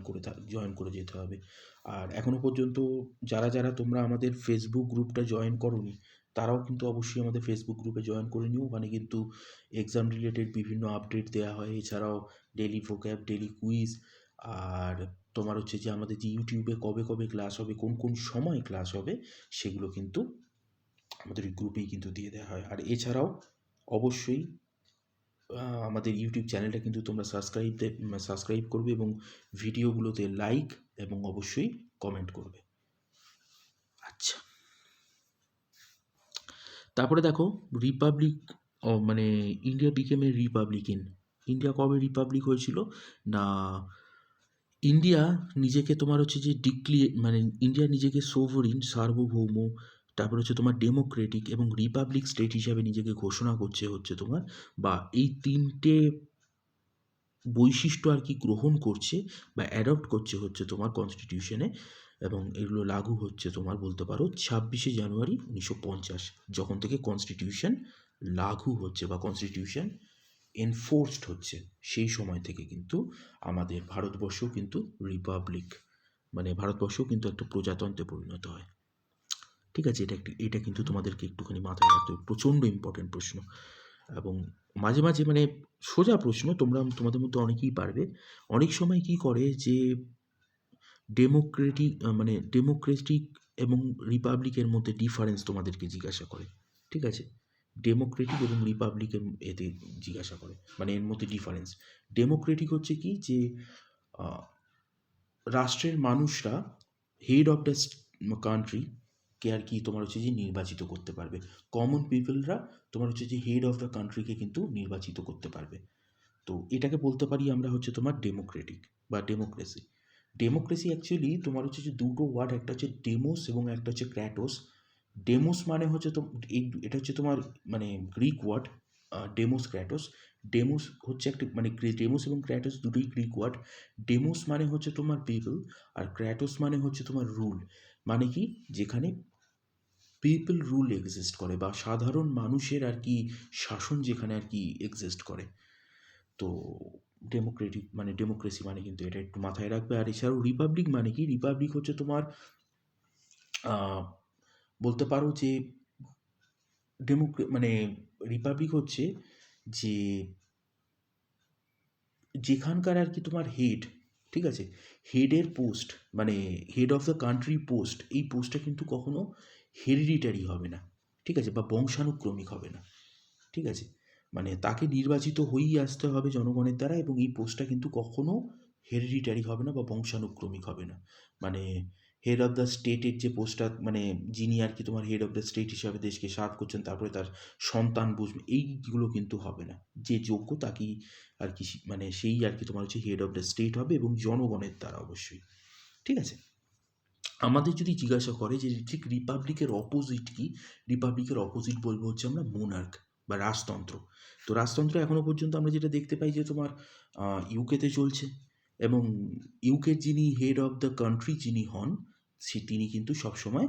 [SPEAKER 1] করে যেতে হবে। আর এখনও পর্যন্ত যারা তোমরা আমাদের ফেসবুক গ্রুপটা জয়েন করোনি, তারাও কিন্তু অবশ্যই আমাদের ফেসবুক গ্রুপে জয়েন করে নিও। ওখানে কিন্তু এক্সাম রিলেটেড বিভিন্ন আপডেট দেওয়া হয়, এছাড়াও ডেলি ভোক্যাব, ডেলি কুইজ, আর তোমার হচ্ছে যে আমাদের যে ইউটিউবে কবে কবে ক্লাস হবে, কোন কোন সময় ক্লাস হবে, সেগুলো কিন্তু আমাদের এই গ্রুপেই কিন্তু দিয়ে দেওয়া হয়। আর এছাড়াও অবশ্যই আমাদের ইউটিউব চ্যানেলটা কিন্তু তোমরা সাবস্ক্রাইব করবে, এবং ভিডিওগুলোতে লাইক এবং অবশ্যই কমেন্ট করবে। আচ্ছা, তারপরে দেখো রিপাবলিক, মানে ইন্ডিয়া বিকেম এ রিপাবলিক ইন্ডিয়া কবে রিপাবলিক হয়েছিল না, ইন্ডিয়া নিজেকে তোমার হচ্ছে যে মানে ইন্ডিয়া নিজেকে সোভরিন, সার্বভৌম, তারপর হচ্ছে তোমার ডেমোক্রেটিক এবং রিপাবলিক স্টেট হিসাবে নিজেকে ঘোষণা করছে হচ্ছে তোমার, বা এই 3টে বৈশিষ্ট্য আর কি গ্রহণ করছে বা অ্যাডপ্ট করছে হচ্ছে তোমার কনস্টিটিউশনে, এবং এগুলো লাগু হচ্ছে তোমার বলতে পারো 26শে জানুয়ারি 1950, যখন থেকে কনস্টিটিউশন লাগু হচ্ছে বা কনস্টিটিউশন এনফোর্সড হচ্ছে, সেই সময় থেকে কিন্তু আমাদের ভারতবর্ষও কিন্তু রিপাবলিক, মানে ভারতবর্ষও কিন্তু একটা প্রজাতন্ত্রে পরিণত হয়। ঠিক আছে, এটা কিন্তু তোমাদেরকে একটুখানি মাথায় রাখতে হবে, প্রচণ্ড ইম্পর্টেন্ট প্রশ্ন। এবং মাঝে মাঝে মানে সোজা প্রশ্ন, তোমাদের মধ্যে অনেকেই পারবে। অনেক সময় কি করে যে ডেমোক্রেটিক এবং রিপাবলিকের মধ্যে ডিফারেন্স তোমাদেরকে জিজ্ঞাসা করে, ঠিক আছে? ডেমোক্রেটিক এবং রিপাবলিকের এতে জিজ্ঞাসা করে, মানে এর মধ্যে ডিফারেন্স। ডেমোক্রেটিক হচ্ছে কি যে আহ, রাষ্ট্রের মানুষরা হেড অফ দ্য কান্ট্রি কে আর কি তোমার হচ্ছে যে নির্বাচিত করতে পারবে, কমন পিপলরা তোমার হচ্ছে যে হেড অফ দ্য কান্ট্রিকে কিন্তু নির্বাচিত করতে পারবে। তো এটাকে বলতে পারি আমরা হচ্ছে তোমার ডেমোক্রেটিক বা ডেমোক্রেসি। ডেমোক্রেসি অ্যাকচুয়ালি তোমার হচ্ছে যে দুটো ওয়ার্ড, একটা হচ্ছে ডেমোস এবং একটা হচ্ছে ক্র্যাটোস। ডেমোস মানে হচ্ছে এটা হচ্ছে তোমার মানে গ্রিক ওয়ার্ড, ডেমোস ক্র্যাটোস। ডেমোস হচ্ছে একটা মানে ডেমোস এবং ক্র্যাটোস দুটোই গ্রিক ওয়ার্ড। ডেমোস মানে হচ্ছে তোমার পিপল, আর ক্র্যাটোস মানে হচ্ছে তোমার রুল। মানে কি, যেখানে পিপল রুল এক্সিস্ট করে বা সাধারণ মানুষের আর কি শাসন যেখানে আর কি এক্সিস্ট করে। তো ডেমোক্রেসি মানে কিন্তু এটা একটু মাথায় রাখবে। আর এছাড়াও রিপাবলিক মানে কি, রিপাবলিক হচ্ছে তোমার বলতে পারো যে মানে রিপাবলিক হচ্ছে যে যেখানকার আর কি তোমার হেড, ঠিক আছে, হেডের পোস্ট মানে head of the country post, এই পোস্টটা কিন্তু কখনো হেরিডিটারি হবে না, ঠিক আছে, বা বংশানুক্রমিক হবে না, ঠিক আছে, মানে তাকে নির্বাচিত হয়েই আসতে হবে জনগণের দ্বারা, এবং এই পোস্টটা কিন্তু কখনো হেরিডিটারি হবে না বা বংশানুক্রমিক হবে না। মানে হেড অফ দ্য স্টেটের যে পোস্টটা, মানে যিনি আর কি তোমার হেড অফ দ্য স্টেট হিসাবে দেশকে সার্ভ করছেন, তারপরে তার সন্তান বুঝবে, এইগুলো কিন্তু হবে না। যে যোগ্য তাকেই আর কি মানে সেই আর কি তোমার হচ্ছে হেড অফ দ্য স্টেট হবে, এবং জনগণের দ্বারা অবশ্যই, ঠিক আছে। আমাদের যদি জিজ্ঞাসা করে যে ঠিক রিপাবলিকের অপোজিট কি, রিপাবলিকের অপোজিট বলবো হচ্ছে আমরা মোনার্ক বা রাজতন্ত্র। তো রাজতন্ত্র এখনো পর্যন্ত আমরা যেটা দেখতে পাই যে তোমার ইউকেতে চলছে, এবং ইউকের যিনি হেড অফ দ্য কান্ট্রি যিনি হন, তিনি কিন্তু সবসময়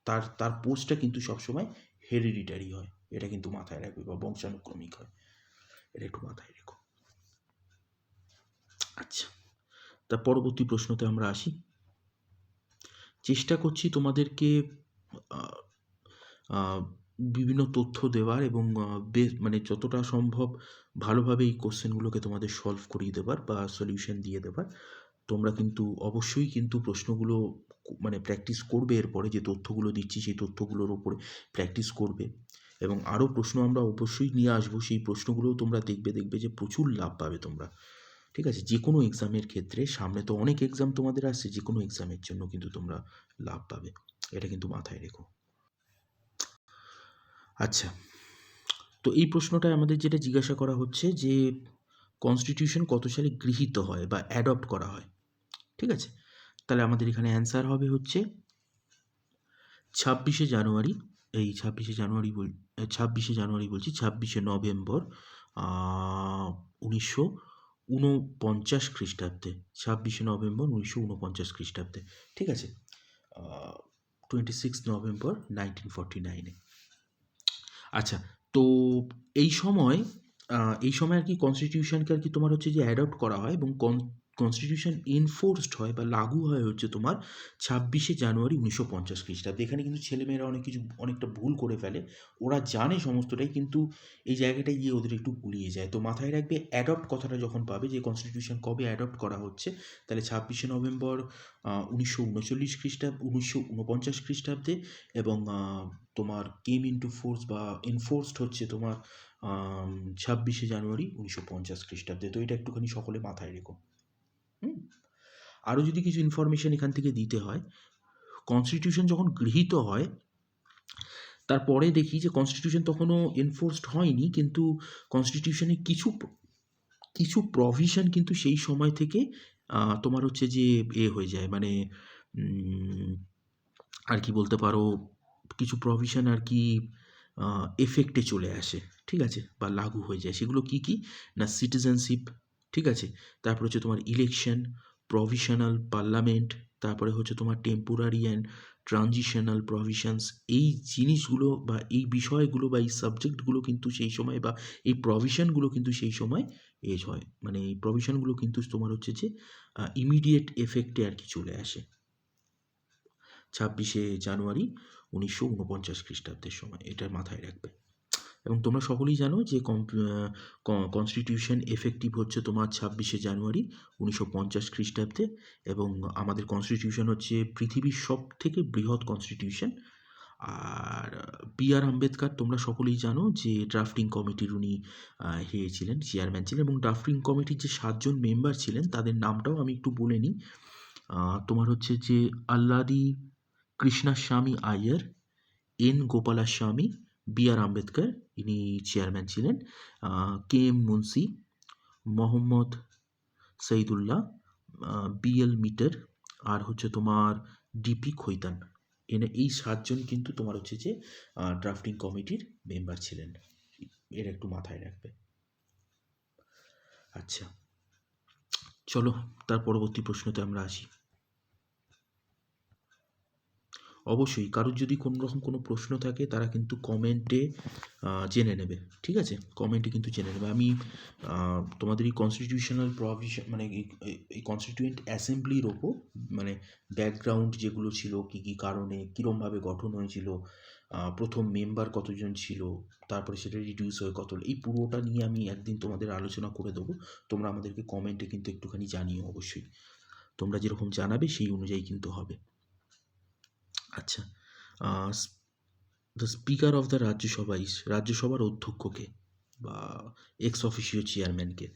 [SPEAKER 1] তার তার পোস্টটা কিন্তু সবসময় হেরিডিটারি হয়, এটা কিন্তু মাথায় রাখবে, বা বংশানুক্রমিক হয়, এটা একটু মাথায় রেখো। আচ্ছা, তার পরবর্তী প্রশ্নতে আমরা আসি। চেষ্টা করছি তোমাদেরকে আহ, আহ, বিভিন্ন তথ্য দেওয়ার, এবং মানে যতটা সম্ভব ভালোভাবে এই কোশ্চেনগুলোকে তোমাদের সলভ করিয়ে দেবার বা সলিউশন দিয়ে দেবার। তোমরা কিন্তু অবশ্যই কিন্তু প্রশ্নগুলো মানে প্র্যাকটিস করবে, এরপরে যে তথ্যগুলো দিচ্ছি সেই তথ্যগুলোর উপরে প্র্যাকটিস করবে, এবং আরও প্রশ্ন আমরা অবশ্যই নিয়ে আসবো, সেই প্রশ্নগুলোও তোমরা দেখবে যে প্রচুর লাভ পাবে তোমরা, ঠিক আছে, যে কোনো এক্সামের ক্ষেত্রে। সামনে তো অনেক এক্সাম তোমাদের আসছে, যে কোনো এক্সামের জন্য কিন্তু তোমরা লাভ পাবে, এটা কিন্তু মাথায় রেখো। আচ্ছা, তো এই প্রশ্নটায় আমাদের যেটা জিজ্ঞাসা করা হচ্ছে যে কনস্টিটিউশন কত সালে গৃহীত হয় বা অ্যাডপ্ট করা হয়, ঠিক আছে। তাহলে আমাদের এখানে অ্যান্সার হবে হচ্ছে 26শে জানুয়ারি, এই 26শে নভেম্বর 1949 খ্রিস্টাব্দে, 26শে নভেম্বর 1949 খ্রিস্টাব্দে, ঠিক আছে, 26 নভেম্বর 1949-এ। আচ্ছা, তো এই সময় এই সময় আর কি কনস্টিটিউশনকে আর কি তোমার হচ্ছে যে অ্যাডপ্ট করা হয়, এবং কনস্টিটিউশন এনফোর্সড হয় বা লাগু হয় হচ্ছে তোমার 26শে জানুয়ারি 1950 খ্রিস্টাব্দে। এখানে কিন্তু ছেলেমেয়েরা অনেকটা ভুল করে ফেলে, ওরা জানে সমস্তটাই, কিন্তু এই জায়গাটায় গিয়ে ওদের একটু গুলিয়ে যায়। তো মাথায় রাখবে অ্যাডপ্ট কথাটা যখন পাবে, যে কনস্টিটিউশন কবে অ্যাডপ্ট করা হচ্ছে, তাহলে 26শে নভেম্বর 1949 খ্রিস্টাব্দে, এবং তোমার কেম ইনটু ফোর্স বা এনফোর্সড হচ্ছে তোমার 26শে জানুয়ারি 1950 খ্রিস্টাব্দে। তো এটা একটুখানি সকলে মাথায় রেখো। আরও যদি কিছু ইনফরমেশন এখান থেকে দিতে হয়, কনস্টিটিউশন যখন গৃহীত হয় তারপরে দেখি যে কনস্টিটিউশন তখনও এনফোর্সড হয়নি, কিন্তু কনস্টিটিউশনে কিছু প্রভিশন কিন্তু সেই সময় থেকে তোমার হচ্ছে যে হয়ে যায়, মানে আর কি বলতে পারো, কিছু প্রভিশন আর কি এফেক্টে চলে আসে, ঠিক আছে, বা লাগু হয়ে যায়। সেগুলো কি কি না, সিটিজেনশিপ, ঠিক আছে, তারপরে হচ্ছে তোমার ইলেকশন, প্রভিশনাল পার্লামেন্ট, তারপরে হচ্ছে তোমার টেম্পোরারি অ্যান্ড ট্রানজিশনাল প্রভিশনস। এই জিনিসগুলো বা এই বিষয়গুলো বা এই সাবজেক্টগুলো কিন্তু সেই সময়, বা এই প্রভিশনগুলো কিন্তু সেই সময় হয়, মানে এই প্রভিশনগুলো কিন্তু তোমার হচ্ছে যে ইমিডিয়েট এফেক্টে আর কি চলে আসে 26শে জানুয়ারি 1949 খ্রিস্টাব্দের সময়, এটা মাথায় রাখবে। এবং তোমরা সকলেই জানো যে কনস্টিটিউশন এফেক্টিভ হচ্ছে তোমার 26শে জানুয়ারি 1950 খ্রিস্টাব্দে, এবং আমাদের কনস্টিটিউশন হচ্ছে পৃথিবীর সব থেকে বৃহৎ কনস্টিটিউশন। আর B.R. আম্বেদকর তোমরা সকলেই জানো যে ড্রাফটিং কমিটির উনি ছিলেন, চেয়ারম্যান ছিলেন, এবং ড্রাফটিং কমিটির যে 7জন মেম্বার ছিলেন তাদের নামটাও আমি একটু বলে নিই। তোমার হচ্ছে যে আল্লাদি কৃষ্ণাস্বামী আইয়ার, এন গোপালাস্বামী, B.R. আম্বেদকর, ইনি চেয়ারম্যান ছিলেন, K.M. মুন্সি, মোহাম্মদ সঈদুল্লাহ, B.L. মিটার, আর হচ্ছে তোমার D.P. খৈতান। এই 7জন কিন্তু তোমার হচ্ছে যে ড্রাফটিং কমিটির মেম্বার ছিলেন, এর একটু মাথায় রাখবে। আচ্ছা, চলো তার পরবর্তী প্রশ্নতে আমরা আসি। অবশ্যই কারোর যদি কোনো রকম কোনো প্রশ্ন থাকে তারা কিন্তু কমেন্টে জেনে নেবে, ঠিক আছে, কমেন্টে কিন্তু জেনে নেবে। আমি তোমাদের এই কনস্টিটিউশনাল প্রভিশন মানে এই কনস্টিটিউয়েন্ট অ্যাসেম্বলির ওপর, মানে ব্যাকগ্রাউন্ড যেগুলো ছিল, কী কী কারণে কীরমভাবে গঠন হয়েছিল, প্রথম মেম্বার কতজন ছিল, তারপরে সেটা রিডিউস হয়ে কত হলো, এই পুরোটা নিয়ে আমি একদিন তোমাদের আলোচনা করে দেবো। তোমরা আমাদেরকে কমেন্টে কিন্তু একটুখানি জানিও অবশ্যই। তোমরা যেরকম জানাবে সেই অনুযায়ী কিন্তু হবে। আচ্ছা, the speaker of the Rajya Sabha is, রাজ্যসভার অধ্যক্ষকে বা এক্স অফিসিও চেয়ারম্যানকে।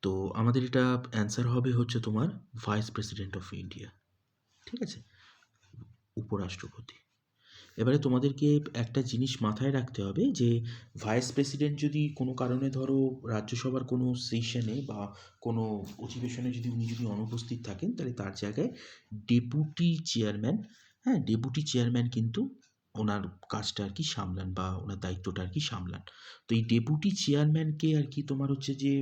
[SPEAKER 1] তো আমাদের এটা অ্যান্সার হবে হচ্ছে তোমার ভাইস প্রেসিডেন্ট অফ ইন্ডিয়া, ঠিক আছে, উপরাষ্ট্রপতি। এবারে তোমাদেরকে একটা জিনিস মাথায় রাখতে হবে যে ভাইস প্রেসিডেন্ট যদি কোনো কারণে ধরো রাজ্যসভার কোনো সেশনে বা কোনো অধিবেশনে যদি উনি যদি অনুপস্থিত থাকেন, তাহলে তার জায়গায় ডেপুটি চেয়ারম্যান, হ্যাঁ ডেপুটি চেয়ারম্যান কিন্তু ওনার কাজটা আর কি সামলান বা ওনার দায়িত্বটা আর কি সামলান। তো এই ডেপুটি চেয়ারম্যানকে আর কি তোমার হচ্ছে যে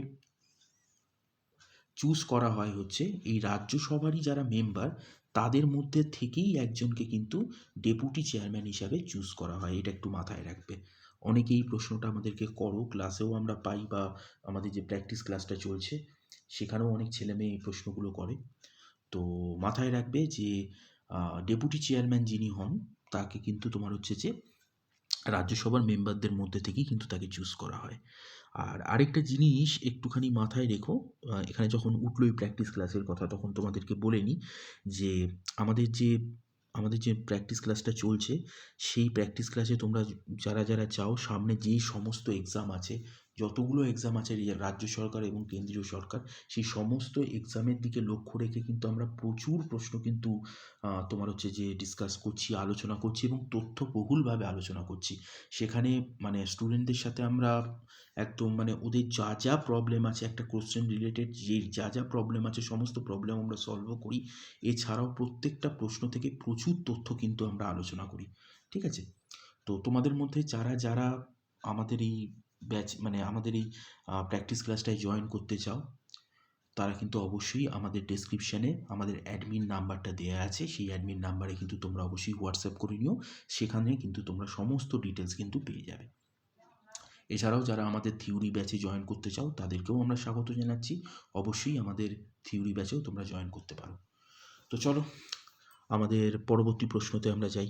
[SPEAKER 1] চুজ করা হয় হচ্ছে এই রাজ্যসভারই যারা মেম্বার তাদের মধ্যে থেকেই একজনকে কিন্তু ডেপুটি চেয়ারম্যান হিসাবে চুজ করা হয়। এটা একটু মাথায় রাখবে। অনেকে এই প্রশ্নটা আমাদেরকে করো, ক্লাসেও আমরা পাই বা আমাদের যে প্র্যাকটিস ক্লাসটা চলছে সেখানেও অনেক ছেলেমেয়ে এই প্রশ্নগুলো করে। তো মাথায় রাখবে যে ডেপুটি চেয়ারম্যান যিনি হন তাকে কিন্তু তোমার হচ্ছে যে রাজ্যসভার মেম্বারদের মধ্যে থেকেই কিন্তু তাকে চুজ করা হয়। আর আরেকটা জিনিস একটুখানি মাথায় রেখো, এখানে যখন উঠলো এই প্র্যাকটিস ক্লাসের কথা তখন তোমাদেরকে বলে নিই যে আমাদের যে আমাদের যে প্র্যাকটিস ক্লাসটা চলছে সেই প্র্যাকটিস ক্লাসে তোমরা যারা যারা চাও সামনে যেই সমস্ত এক্সাম আছে, যতগুলো এক্সাম আছে রাজ্য সরকার এবং কেন্দ্রীয় সরকার, সেই সমস্ত এক্সামের দিকে লক্ষ্য রেখে কিন্তু আমরা প্রচুর প্রশ্ন কিন্তু তোমার হচ্ছে যে ডিসকাস করছি, আলোচনা করছি এবং তথ্যবহুলভাবে আলোচনা করছি। সেখানে মানে স্টুডেন্টদের সাথে আমরা একদম মানে ওদের যা যা প্রবলেম আছে একটা কোশ্চেন রিলেটেড যে যা যা প্রবলেম আছে সমস্ত প্রবলেম আমরা সলভও করি। এছাড়াও প্রত্যেকটা প্রশ্ন থেকে প্রচুর তথ্য কিন্তু আমরা আলোচনা করি, ঠিক আছে। তো তোমাদের মধ্যে যারা যারা আমাদের এই ব্যাচ মানে আমাদের এই প্র্যাকটিস ক্লাসটায় জয়েন করতে চাও তারা কিন্তু অবশ্যই আমাদের ডেসক্রিপশানে আমাদের অ্যাডমিন নাম্বারটা দেওয়া আছে, সেই অ্যাডমিন নাম্বারে কিন্তু তোমরা অবশ্যই হোয়াটসঅ্যাপ করে নিও। সেখানে কিন্তু তোমরা সমস্ত ডিটেলস কিন্তু পেয়ে যাবে। এছাড়াও যারা আমাদের থিওরি ব্যাচে জয়েন করতে চাও তাদেরকেও আমরা স্বাগত জানাচ্ছি। অবশ্যই আমাদের থিওরি ব্যাচেও তোমরা জয়েন করতে পারো। তো চলো আমাদের পরবর্তী প্রশ্নতে আমরা যাই।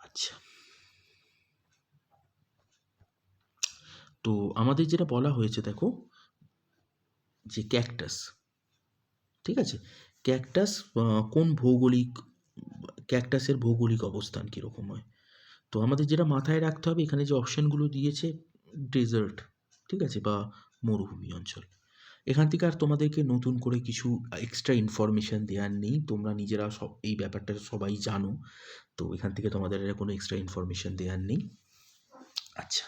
[SPEAKER 1] আচ্ছা, তো আমাদের যেটা বলা হয়েছে দেখো যে ক্যাকটাস, ঠিক আছে, ক্যাকটাস কোন ভৌগোলিক ক্যাকটাসের ভৌগোলিক অবস্থান কীরকম হয়। তো আমাদের যেটা মাথায় রাখতে হবে এখানে যে অপশানগুলো দিয়েছে ডেজার্ট, ঠিক আছে, বা মরুভূমি অঞ্চল। এখান থেকে আর তোমাদেরকে নতুন করে কিছু এক্সট্রা ইনফরমেশান দেওয়ার নেই, তোমরা নিজেরা সব এই ব্যাপারটা সবাই জানো। তো এখান থেকে তোমাদের আর কোনো এক্সট্রা ইনফরমেশান দেওয়ার নেই। আচ্ছা,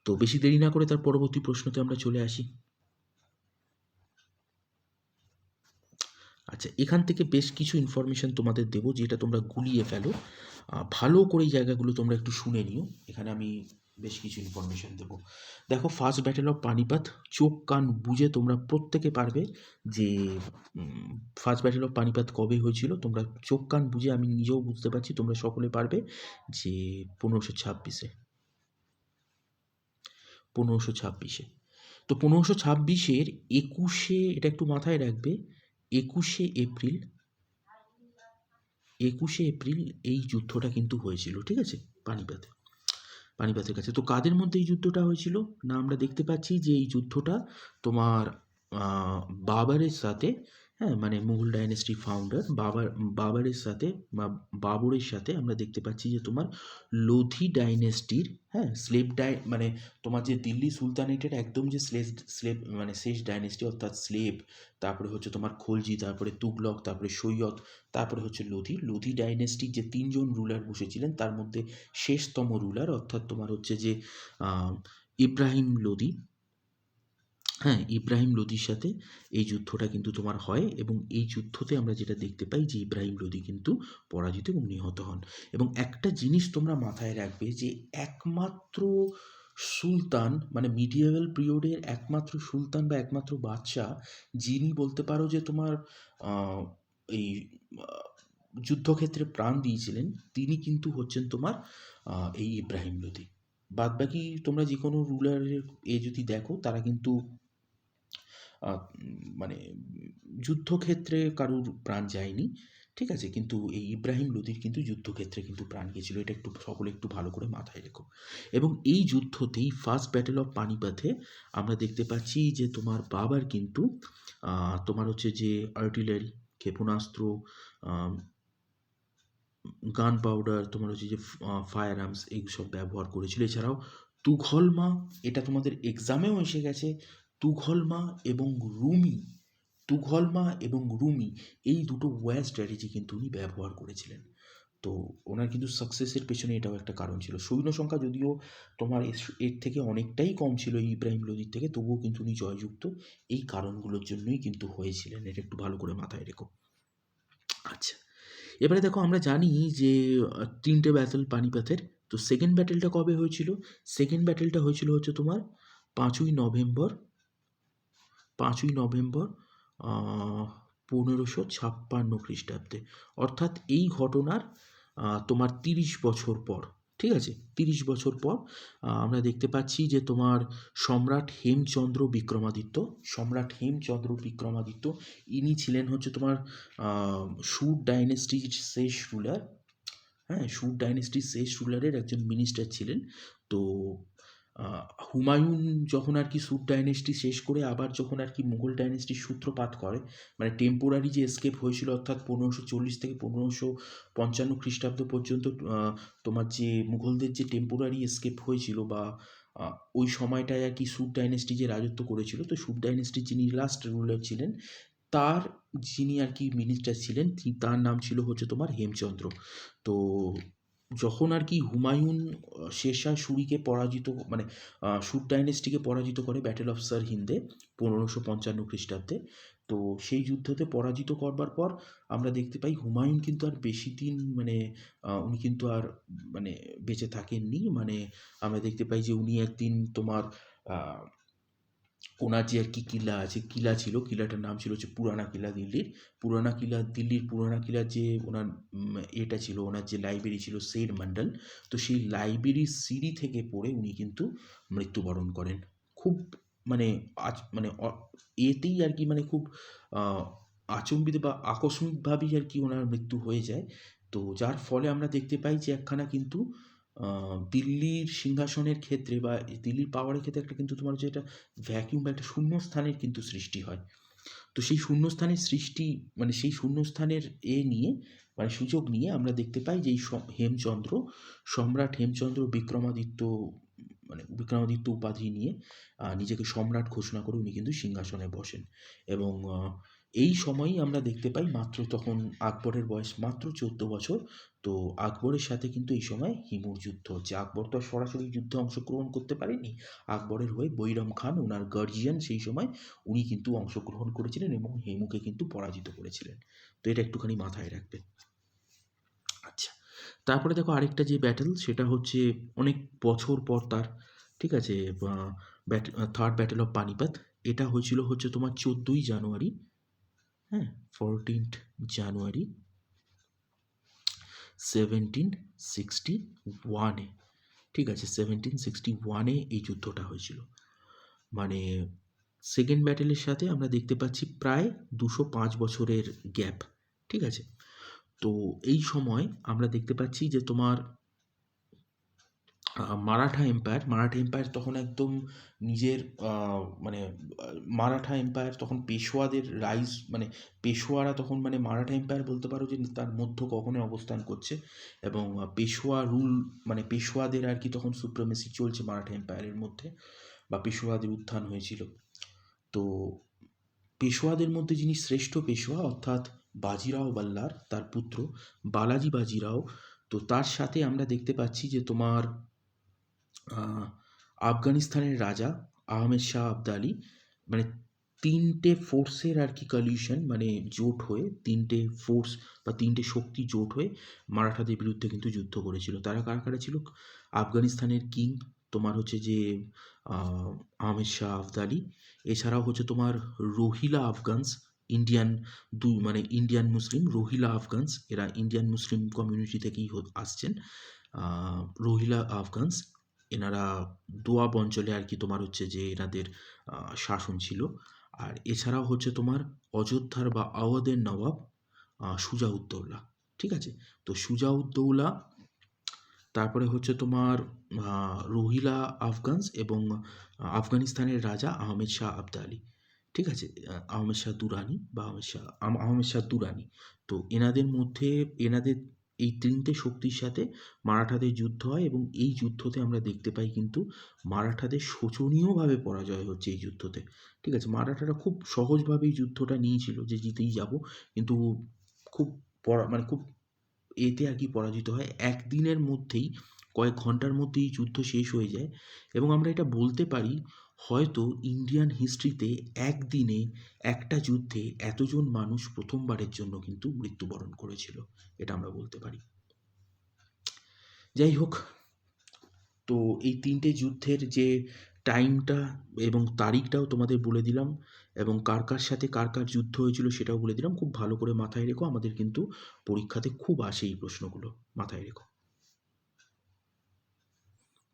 [SPEAKER 1] তো বেশি দেরি না করে তার পরবর্তী প্রশ্নতে আমরা চলে আসি। আচ্ছা, এখান থেকে বেশ কিছু ইনফরমেশান তোমাদের দেবো যেটা তোমরা গুলিয়ে ফেলো, ভালো করে এই জায়গাগুলো তোমরা একটু শুনে নিও। এখানে আমি বেশ কিছু ইনফরমেশান দেবো। দেখো, ফার্স্ট ব্যাটেল অফ পানিপাত চোখ কান বুঝে তোমরা প্রত্যেকে পারবে যে ফার্স্ট ব্যাটেল অফ পানিপাত কবে হয়েছিল। তোমরা চোখ কান বুঝে, আমি নিজেও বুঝতে পারছি তোমরা সকলে পারবে যে 1526-এ। 1526-এ। তো 1526-এর 21শে, এটা একটু মাথায় রাখবে, 21শে এপ্রিল এই যুদ্ধটা কিন্তু হয়েছিল, ঠিক আছে, পানিপথের কাছে। তো কাদের মধ্যে এই যুদ্ধটা হয়েছিল না, আমরা দেখতে পাচ্ছি যে এই যুদ্ধটা তোমার বাবরের সাথে, হ্যাঁ মানে মুঘল ডাইনেস্টির ফাউন্ডার বাবরের সাথে বা বাবরের সাথে আমরা দেখতে পাচ্ছি যে তোমার লোধি ডাইনেস্টির, হ্যাঁ মানে তোমার যে দিল্লি সুলতানেটের একদম যে স্লেভ মানে শেষ ডাইনেস্টি অর্থাৎ স্লেভ, তারপরে হচ্ছে তোমার খলজি, তারপরে তুগলক, তারপরে সৈয়দ, তারপরে হচ্ছে লোধি ডাইনেস্টির যে তিনজন রুলার বসেছিলেন তার মধ্যে শেষতম রুলার অর্থাৎ তোমার হচ্ছে যে ইব্রাহিম লোধি, হ্যাঁ ইব্রাহিম লোধির সাথে এই যুদ্ধটা কিন্তু তোমার হয় এবং এই যুদ্ধতে আমরা যেটা দেখতে পাই যে ইব্রাহিম লোধি কিন্তু পরাজিত এবং নিহত হন। এবং একটা জিনিস তোমরা মাথায় রাখবে যে একমাত্র সুলতান মানে মিডিয়েভাল পিরিয়ডের একমাত্র সুলতান বা একমাত্র বাদশাহ যিনি বলতে পারো যে তোমার এই যুদ্ধক্ষেত্রে প্রাণ দিয়েছিলেন তিনি কিন্তু হচ্ছেন তোমার এই ইব্রাহিম লোধি। বাদবাকি তোমরা যে কোনো রুলারের যদি দেখো তারা কিন্তু মানে যুদ্ধক্ষেত্রে কারুর প্রাণ যায়নি, ঠিক আছে? কিন্তু এই ইব্রাহিম লোদির কিন্তু যুদ্ধক্ষেত্রে কিন্তু প্রাণ গিয়েছিল। এটা একটু সকলে একটু ভালো করে মাথায় রেখো। এবং এই যুদ্ধতেই ফার্স্ট ব্যাটেল অফ পানিপথে আমরা দেখতে পাচ্ছি যে তোমার বাবার কিন্তু তোমার হচ্ছে যে আর্টিলারি, ক্ষেপণাস্ত্র, আম গান পাউডার, তোমার হচ্ছে যে ফায়ার আর্মস এইসব ব্যবহার করেছিল। এছাড়াও তুঘলমা, এটা তোমাদের এক্সামেও এসে গেছে। তুঘলমা এবং রুমি, তুঘলমা এবং রুমি এই দুটো ওয়্যার স্ট্র্যাটেজি কিন্তু উনি ব্যবহার করেছিলেন। তো ওনার কিন্তু সাকসেসের পেছনে এটাও একটা কারণ ছিল। সৈন্য সংখ্যা যদিও তোমার এর থেকে অনেকটাই কম ছিল এই ইব্রাহিম লোদির থেকে, তবুও কিন্তু উনি জয়যুক্ত এই কারণগুলোর জন্যই কিন্তু হয়েছিলেন। এটা একটু ভালো করে মাথায় রেখো। আচ্ছা, এবারে দেখো আমরা জানি যে ৩টে ব্যাটেল পানিপথের। তো সেকেন্ড ব্যাটেলটা কবে হয়েছিল? সেকেন্ড ব্যাটেলটা হয়েছিল হচ্ছে তোমার ৫ই নভেম্বর, ৫ই নভেম্বর ১৫৫৬ খ্রিস্টাব্দে। অর্থাৎ এই ঘটনার তোমার ৩০ বছর পর, ঠিক আছে? ৩০ বছর পর আমরা দেখতে পাচ্ছি যে তোমার সম্রাট হেমচন্দ্র বিক্রমাদিত্য, সম্রাট হেমচন্দ্র বিক্রমাদিত্য ইনি ছিলেন হচ্ছে তোমার সুর ডাইনেস্টির শেষ রুলার। হ্যাঁ, সুর ডাইনেস্টির শেষ রুলারের একজন মিনিস্টার ছিলেন। তো হুমায়ুন যখন আর কি সুর ডাইনেস্টি শেষ করে আবার যখন আর কি মুঘল ডাইনেস্টির সূত্রপাত করে, মানে টেম্পোরারি যে এসকেপ হয়েছিল অর্থাৎ ১৫৪০ থেকে ১৫৫৫ খ্রিস্টাব্দ পর্যন্ত তোমার যে মুঘলদের যে টেম্পোরারি এসকেপ হয়েছিল বা ওই সময়টায় আর কি সুর ডাইনেস্টি যে রাজত্ব করেছিল, তো সুর ডাইনেস্টির যিনি লাস্ট রুলার ছিলেন তার যিনি আর কি মিনিস্টার ছিলেন তার নাম ছিল হচ্ছে তোমার হেমচন্দ্র। তো যখন আর কি হুমায়ুন শেরশাহ সুরিকে পরাজিত, মানে সুর ডাইনেস্টিকে পরাজিত করে ব্যাটেল অফ সারহিন্দে ১৫৫৫ খ্রিস্টাব্দে, তো সেই যুদ্ধতে পরাজিত করবার পর আমরা দেখতে পাই হুমায়ুন কিন্তু আর বেশি দিন মানে উনি কিন্তু আর মানে বেঁচে থাকেননি। মানে আমরা দেখতে পাই যে উনি একদিন তোমার ওনার যে আর কি কিলা আছে, কিলা ছিল, কিলাটার নাম ছিল হচ্ছে পুরানা কিলা দিল্লির। পুরানা কিলা দিল্লির পুরানা কিলার যে ওনার এটা ছিল, ওনার যে লাইব্রেরি ছিল শের মন্ডল, তো সেই লাইব্রেরির সিঁড়ি থেকে পড়ে উনি কিন্তু মৃত্যুবরণ করেন। খুব মানে মানে এতেই আর কি মানে খুব আহ, আচম্বিত বা আকস্মিকভাবেই আর কি ওনার মৃত্যু হয়ে যায়। তো যার ফলে আমরা দেখতে পাই যে একখানা কিন্তু দিল্লির সিংহাসনের ক্ষেত্রে বা দিল্লির পাওয়ারের ক্ষেত্রে একটা কিন্তু তোমার যে এটা ভ্যাকিউম বা একটা শূন্যস্থানের কিন্তু সৃষ্টি হয়। তো সেই শূন্যস্থানের সৃষ্টি, মানে সেই শূন্যস্থানের নিয়ে মানে সুযোগ নিয়ে আমরা দেখতে পাই যে এই হেমচন্দ্র, সম্রাট হেমচন্দ্র বিক্রমাদিত্য, মানে বিক্রমাদিত্য উপাধি নিয়ে নিজেকে সম্রাট ঘোষণা করে উনি কিন্তু সিংহাসনে বসেন। এবং এই সময়ই আমরা দেখতে পাই মাত্র তখন আকবরের বয়স মাত্র ১৪ বছর। তো আকবরের সাথে কিন্তু এই সময় হিমুর যুদ্ধ হচ্ছে। আকবর তো আর সরাসরি যুদ্ধে অংশগ্রহণ করতে পারেনি। আকবরের হয়ে বৈরম খান ওনার গার্জিয়ান সেই সময় উনি কিন্তু অংশগ্রহণ করেছিলেন এবং হেমুকে কিন্তু পরাজিত করেছিলেন। তো এটা একটুখানি মাথায় রাখবে। আচ্ছা, তারপরে দেখো আরেকটা যে ব্যাটেল সেটা হচ্ছে অনেক বছর পর তার, ঠিক আছে? থার্ড ব্যাটেল অফ পানিপথ, এটা হয়েছিল হচ্ছে তোমার ১৪ই জানুয়ারি, হ্যাঁ, 14th জানুয়ারি 1761-এ, ঠিক আছে? 1761-এ এই যুদ্ধটা হয়েছিল। মানে সেকেন্ড ব্যাটেলের সাথে আমরা দেখতে পাচ্ছি প্রায় ২০৫ বছরের গ্যাপ, ঠিক আছে? তো এই সময় আমরা দেখতে পাচ্ছি যে তোমার মারাঠা এম্পায়ার তখন একদম নিজের মানে মারাঠা এম্পায়ার তখন পেশোয়াদের রাইজ, মানে পেশোয়ারা তখন মানে মারাঠা এম্পায়ার বলতে পারো যে তার মধ্য গগনে অবস্থান করছে। এবং পেশোয়া রুল, মানে পেশোয়াদের আর কি তখন সুপ্রিমেসি চলছে মারাঠা এম্পায়ারের মধ্যে, বা পেশোয়াদের উত্থান হয়েছিল। তো পেশোয়াদের মধ্যে যিনি শ্রেষ্ঠ পেশোয়া অর্থাৎ বাজিরাও বাল্লার, তার পুত্র বালাজি বাজিরাও, তো তার সাথে আমরা দেখতে পাচ্ছি যে তোমার আফগানিস্তানের রাজা আহমেদ শাহ আবদালি, মানে ৩টে ফোর্সের আর কি কলিউশন, মানে জোট হয়ে ৩টে ফোর্স বা ৩টে শক্তি জোট হয়ে মারাঠাদের বিরুদ্ধে কিন্তু যুদ্ধ করেছিল। তারা কারা কারা ছিল? আফগানিস্তানের কিং তোমার হচ্ছে যে আহমেদ শাহ আবদালি, এছাড়াও হচ্ছে তোমার রোহিলা আফগানস, ইন্ডিয়ান মানে ইন্ডিয়ান মুসলিম রোহিলা আফগানস, এরা ইন্ডিয়ান মুসলিম কমিউনিটি থেকেই আসছেন। রোহিলা আফগানস, এনারা দোয়াব অঞ্চলে আর কি তোমার হচ্ছে যে এনাদের শাসন ছিল। আর এছাড়াও হচ্ছে তোমার অযোধ্যার বা আওয়াধের নবাব সুজাউদ্দৌলা। ঠিক আছে, তো সুজাউদ্দৌলা, তারপরে হচ্ছে তোমার রোহিলা আফগানস এবং আফগানিস্তানের রাজা আহমেদ শাহ আবদালি। ঠিক আছে, আহমেদ শাহ দুরানি বা আহমেদ শাহ দুরানি। তো এনাদের মধ্যে, এনাদের এই তিনটে শক্তির সাথে মারাঠাদের যুদ্ধ হয় এবং এই যুদ্ধতে আমরা দেখতে পাই কিন্তু মারাঠাদের শোচনীয়ভাবে পরাজয় হচ্ছে এই যুদ্ধতে। ঠিক আছে, মারাঠারা খুব সহজভাবেই যুদ্ধটা নিয়েছিল যে জিতেই যাব, কিন্তু খুব মানে খুব এতে আর কি পরাজিত হয়। একদিনের মধ্যেই, কয়েক ঘন্টার মধ্যেই যুদ্ধ শেষ হয়ে যায় এবং আমরা এটা বলতে পারি হয়তো ইন্ডিয়ান হিস্ট্রিতে একদিনে একটা যুদ্ধে এতজন মানুষ প্রথমবারের জন্য কিন্তু মৃত্যুবরণ করেছিল, এটা আমরা বলতে পারি। যাই হোক, তো এই তিনটে যুদ্ধের যে টাইমটা এবং তারিখটাও তোমাদের বলে দিলাম এবং কার কার সাথে কার কার যুদ্ধ হয়েছিল সেটাও বলে দিলাম। খুব ভালো করে মাথায় রেখো, আমাদের কিন্তু পরীক্ষাতে খুব আসে এই প্রশ্নগুলো, মাথায় রেখো।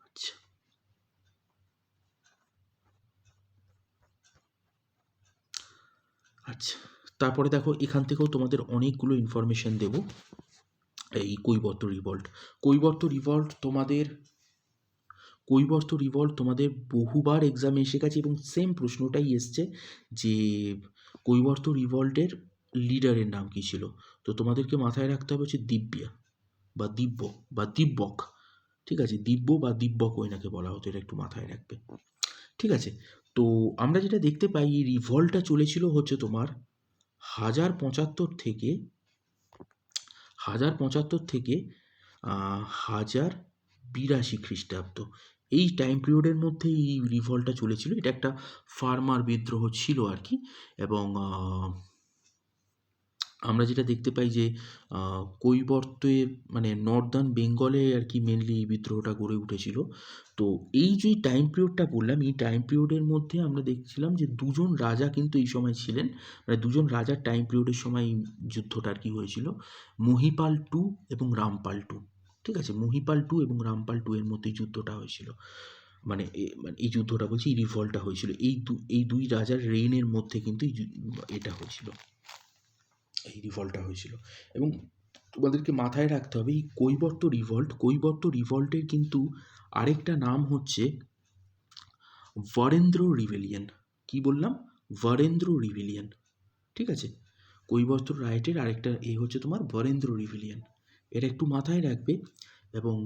[SPEAKER 1] আচ্ছা, আচ্ছা, তারপরে দেখো এখান থেকেও তোমাদের অনেকগুলো ইনফরমেশন দেব। এই কৈবর্ত রিভল্ট, কৈবর্ত রিভল্ট তোমাদের, কৈবর্ত রিভল্ট তোমাদের বহুবার এক্সামে এসে গেছে এবং সেম প্রশ্নটাই এসছে যে কৈবর্ত রিভল্টের লিডারের নাম কী ছিল। তো তোমাদেরকে মাথায় রাখতে হবে হচ্ছে দিব্যা বা দিব্য বা দিব্যক। ঠিক আছে, দিব্য বা দিব্যক ওইনাকে বলা হতো, এটা একটু মাথায় রাখবে। ঠিক আছে, তো আমরা যেটা দেখতে পাই এই রিভল্টটা চলেছিল হচ্ছে তোমার 1075 থেকে 1082 খ্রিস্টাব্দ, এই টাইম পিরিয়ডের মধ্যে এই রিভল্টটা চলেছিল। এটা একটা ফার্মার বিদ্রোহ ছিল আর কি। এবং আমরা যেটা দেখতে পাই যে কৈবর্তে মানে নর্দার্ন বেঙ্গলে আর কি মেনলি এই বিদ্রোহটা গড়ে উঠেছিল। তো এই যে টাইম পিরিয়ডটা বললাম, এই টাইম পিরিয়ডের মধ্যে আমরা দেখছিলাম যে দুজন রাজা কিন্তু এই সময় ছিলেন, মানে দুজন রাজার টাইম পিরিয়ডের সময় এই যুদ্ধটা আর কি হয়েছিল, মহিপাল টু এবং রামপাল টু। ঠিক আছে, মহিপাল টু এবং রামপাল টু এর মধ্যে যুদ্ধটা হয়েছিল, মানে মানে এই যুদ্ধটা বলছি, এই রিভল্টটা হয়েছিল এই দুই রাজার রেইনের মধ্যে কিন্তু এটা হয়েছিল, এই রিভল্টটা হয়েছিল। এবং তোমাদেরকে মাথায় রাখতে হবে এই কৈবর্ত রিভল্টের কিন্তু আরেকটা নাম হচ্ছে বরেন্দ্র রিভেলিয়ন। কি বললাম? বরেন্দ্র রিভেলিয়ন। ঠিক আছে, কৈবর্ত রাইটের আরেকটা হচ্ছে তোমার বরেন্দ্র রিভেলিয়ন, এটা একটু মাথায় রাখবে। এবং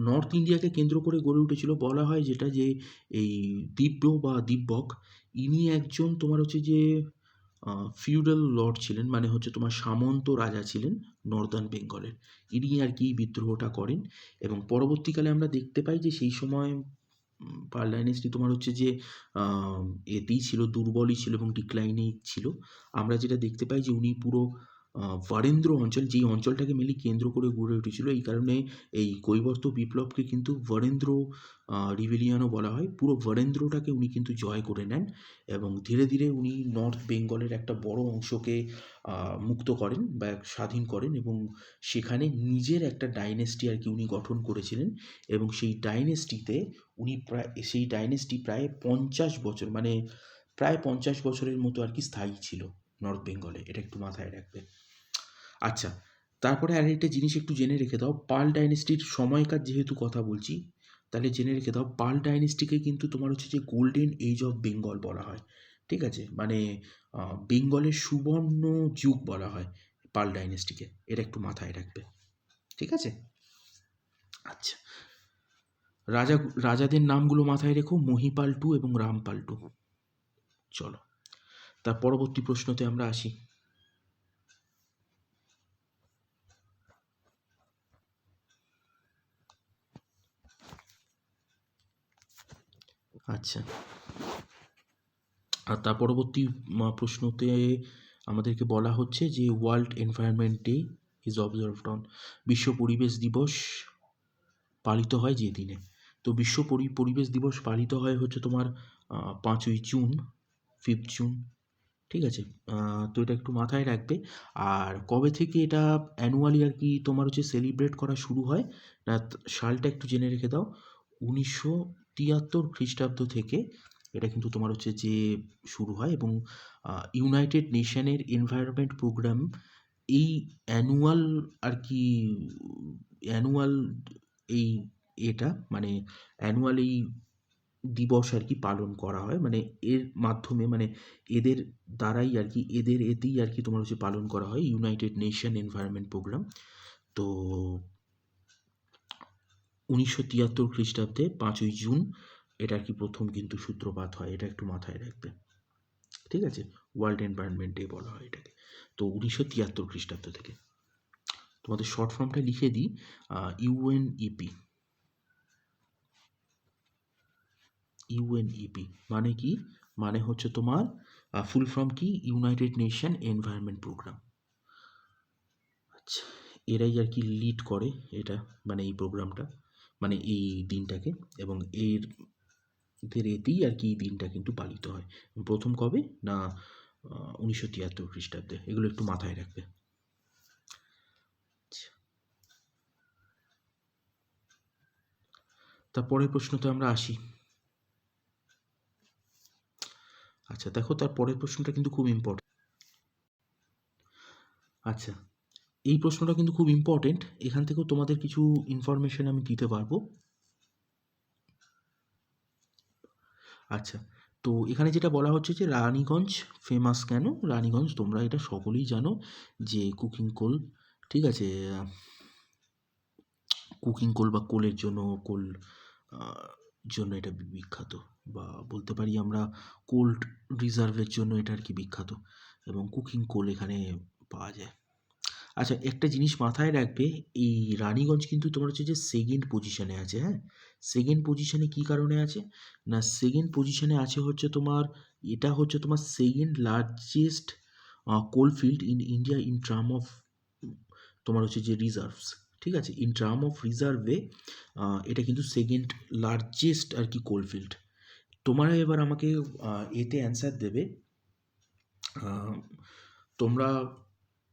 [SPEAKER 1] নর্থ ইন্ডিয়াকে কেন্দ্র করে গড়ে উঠেছিল বলা হয় যেটা, যে এই দিব্য বা দিব্যক, ইনি একজন তোমার হচ্ছে যে ফিউডাল লর্ড ছিলেন, মানে হচ্ছে তোমার সামন্ত রাজা ছিলেন নর্দার্ন বেঙ্গলের। ইনি আর কি বিদ্রোহটা করেন এবং পরবর্তীকালে আমরা দেখতে পাই যে সেই সময় পাল ডাইনেস্টি তোমার হচ্ছে যে এতেই ছিল, দুর্বলই ছিল এবং ডিক্লাইনেই ছিল। আমরা যেটা দেখতে পাই যে উনি পুরো বরেন্দ্র অঞ্চল, যেই অঞ্চলটাকে মেনলি কেন্দ্র করে গড়ে উঠেছিল, এই কারণে এই কৈবর্ত বিপ্লবকে কিন্তু বরেন্দ্র রিভেলিয়ানও বলা হয়। পুরো বরেন্দ্রটাকে উনি কিন্তু জয় করে নেন এবং ধীরে ধীরে উনি নর্থ বেঙ্গলের একটা বড় অংশকে মুক্ত করেন বা স্বাধীন করেন এবং সেখানে নিজের একটা ডাইনেস্টি আর কি উনি গঠন করেছিলেন। এবং সেই ডাইনেস্টি প্রায় 50 বছর, মানে প্রায় 50 বছরের মতো আর কি স্থায়ী ছিল নর্থ বেঙ্গলে, এটা একটু মাথায় রাখবে। আচ্ছা, তারপরে আরেকটা জিনিস একটু জেনে রেখে দাও, পাল ডাইনেস্টির সময়কার যেহেতু কথা বলছি, তাহলে জেনে রেখে দাও পাল ডাইনেস্টিকে কিন্তু তোমার হচ্ছে যে গোল্ডেন এজ অফ বেঙ্গল বলা হয়। ঠিক আছে, মানে বেঙ্গলের সুবর্ণ যুগ বলা হয় পাল ডাইনেস্টিকে, এটা একটু মাথায় রাখবে। ঠিক আছে, আচ্ছা, রাজাদের নামগুলো মাথায় রেখো, মহিপাল টু এবং রামপাল টু। চলো তার পরবর্তী প্রশ্নতে আমরা আসি। আচ্ছা, আর তার পরবর্তী প্রশ্নতে আমাদেরকে বলা হচ্ছে যে world environment day is observed on, বিশ্ব পরিবেশ দিবস পালিত হয় যে দিনে। তো বিশ্ব পরিবেশ দিবস পালিত হয় হচ্ছে তোমার 5ই জুন, 5th জুন। ঠিক আছে, তো এটা একটু মাথায় রাখবে। আর কবে থেকে এটা অ্যানুয়ালি আর কি তোমার হচ্ছে সেলিব্রেট করা শুরু হয় না, সালটা একটু জেনে রেখে দাও, 1973 খ্রিস্টাব্দ থেকে এটা কিন্তু তোমার হচ্ছে যে শুরু হয়। এবং ইউনাইটেড নেশনের এনভায়রনমেন্ট প্রোগ্রাম এই অ্যানুয়াল আর কি অ্যানুয়াল এই এটা মানে অ্যানুয়াল এই দিবস আর কি পালন করা হয়, মানে এর মাধ্যমে মানে এদের দ্বারাই আর কি এতেই আর কি তোমার হচ্ছে পালন করা হয় ইউনাইটেড নেশন এনভায়রনমেন্ট প্রোগ্রাম। তো 1973 খ্রিস্টাব্দে 5ই জুন এটা আর কি প্রথম কিন্তু সূত্রপাত হয়, এটা একটু মাথায় রাখবে। ঠিক আছে, ওয়ার্ল্ড এনভায়রনমেন্ট ডে বলা হয় এটাকে। তো 1973 খ্রিস্টাব্দ থেকে। তোমাদের শর্ট ফর্মটা লিখে দিই, ইউএনইপি। ইউএনইপি মানে কি? মানে হচ্ছে তোমার ফুল ফর্ম কি? United Nation Environment Programme. আচ্ছা, এরাই আর কি লিড করে এটা, মানে এই প্রোগ্রামটা, মানে এই দিনটাকে, এবং এদের এতেই আর কি এই দিনটা কিন্তু পালিত হয়। প্রথম কবে না 1973 খ্রিস্টাব্দে, এগুলো একটু মাথায় রাখবে। আচ্ছা, তারপরের প্রশ্নতে আমরা আসি। আচ্ছা দেখো, তার পরের প্রশ্নটা কিন্তু খুব ইম্পর্টেন্ট। আচ্ছা, এই প্রশ্নটা কিন্তু খুব ইম্পর্টেন্ট, এখান থেকেও তোমাদের কিছু ইনফরমেশন আমি দিতে পারবো। আচ্ছা, তো এখানে যেটা বলা হচ্ছে যে রানীগঞ্জ ফেমাস কেন? রানীগঞ্জ তোমরা এটা সকলেই জানো যে কুকিং কোল, ঠিক আছে, কুকিং কোল বা কোলের জন্য, কোল জন্য এটা বিখ্যাত, বা বলতে পারি আমরা কোল্ড রিজার্ভের জন্য এটা আর কি বিখ্যাত, এবং কুকিং কোল এখানে পাওয়া যায়। আচ্ছা, একটা জিনিস মাথায় রাখবে, এই রানীগঞ্জ কিন্তু তোমার হচ্ছে যে সেকেন্ড পজিশনে আছে। হ্যাঁ, সেকেন্ড পজিশনে কী কারণে আছে না, সেকেন্ড পজিশনে আছে হচ্ছে তোমার, এটা হচ্ছে তোমার second largest coalfield in India in term of তোমার হচ্ছে যে রিজার্ভস। ঠিক আছে, ইন টার্ম অফ রিজার্ভে এটা কিন্তু সেকেন্ড লার্জেস্ট আর কি কোলফিল্ড। তোমরা এবার আমাকে এতে অ্যান্সার দেবে, তোমরা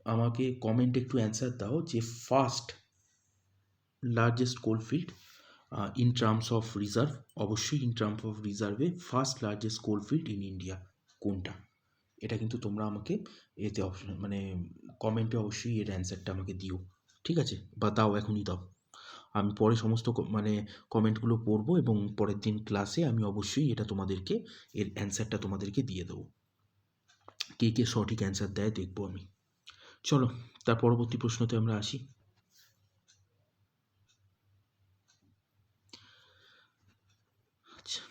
[SPEAKER 1] আমাকে কমেন্টে একটু অ্যান্সার দাও যে first largest coalfield in terms of reserve, অবশ্যই ইন টার্মস অফ রিজার্ভে first largest coalfield in India কোনটা? এটা কিন্তু তোমরা আমাকে এতে অপশন মানে কমেন্টে অবশ্যই এর অ্যান্সারটা আমাকে দিও। ঠিক আছে, বা দাও, এখনই দাও। আমি পরে সমস্ত মানে কমেন্টগুলো পড়বো, এবং পরের দিন ক্লাসে আমি অবশ্যই এটা তোমাদেরকে এর অ্যান্সারটা তোমাদেরকে দিয়ে দেবো। কে কে সঠিক অ্যান্সার দেয় দেখবো আমি। চলো, তার পরবর্তী প্রশ্নতে আমরা আসি। আচ্ছা,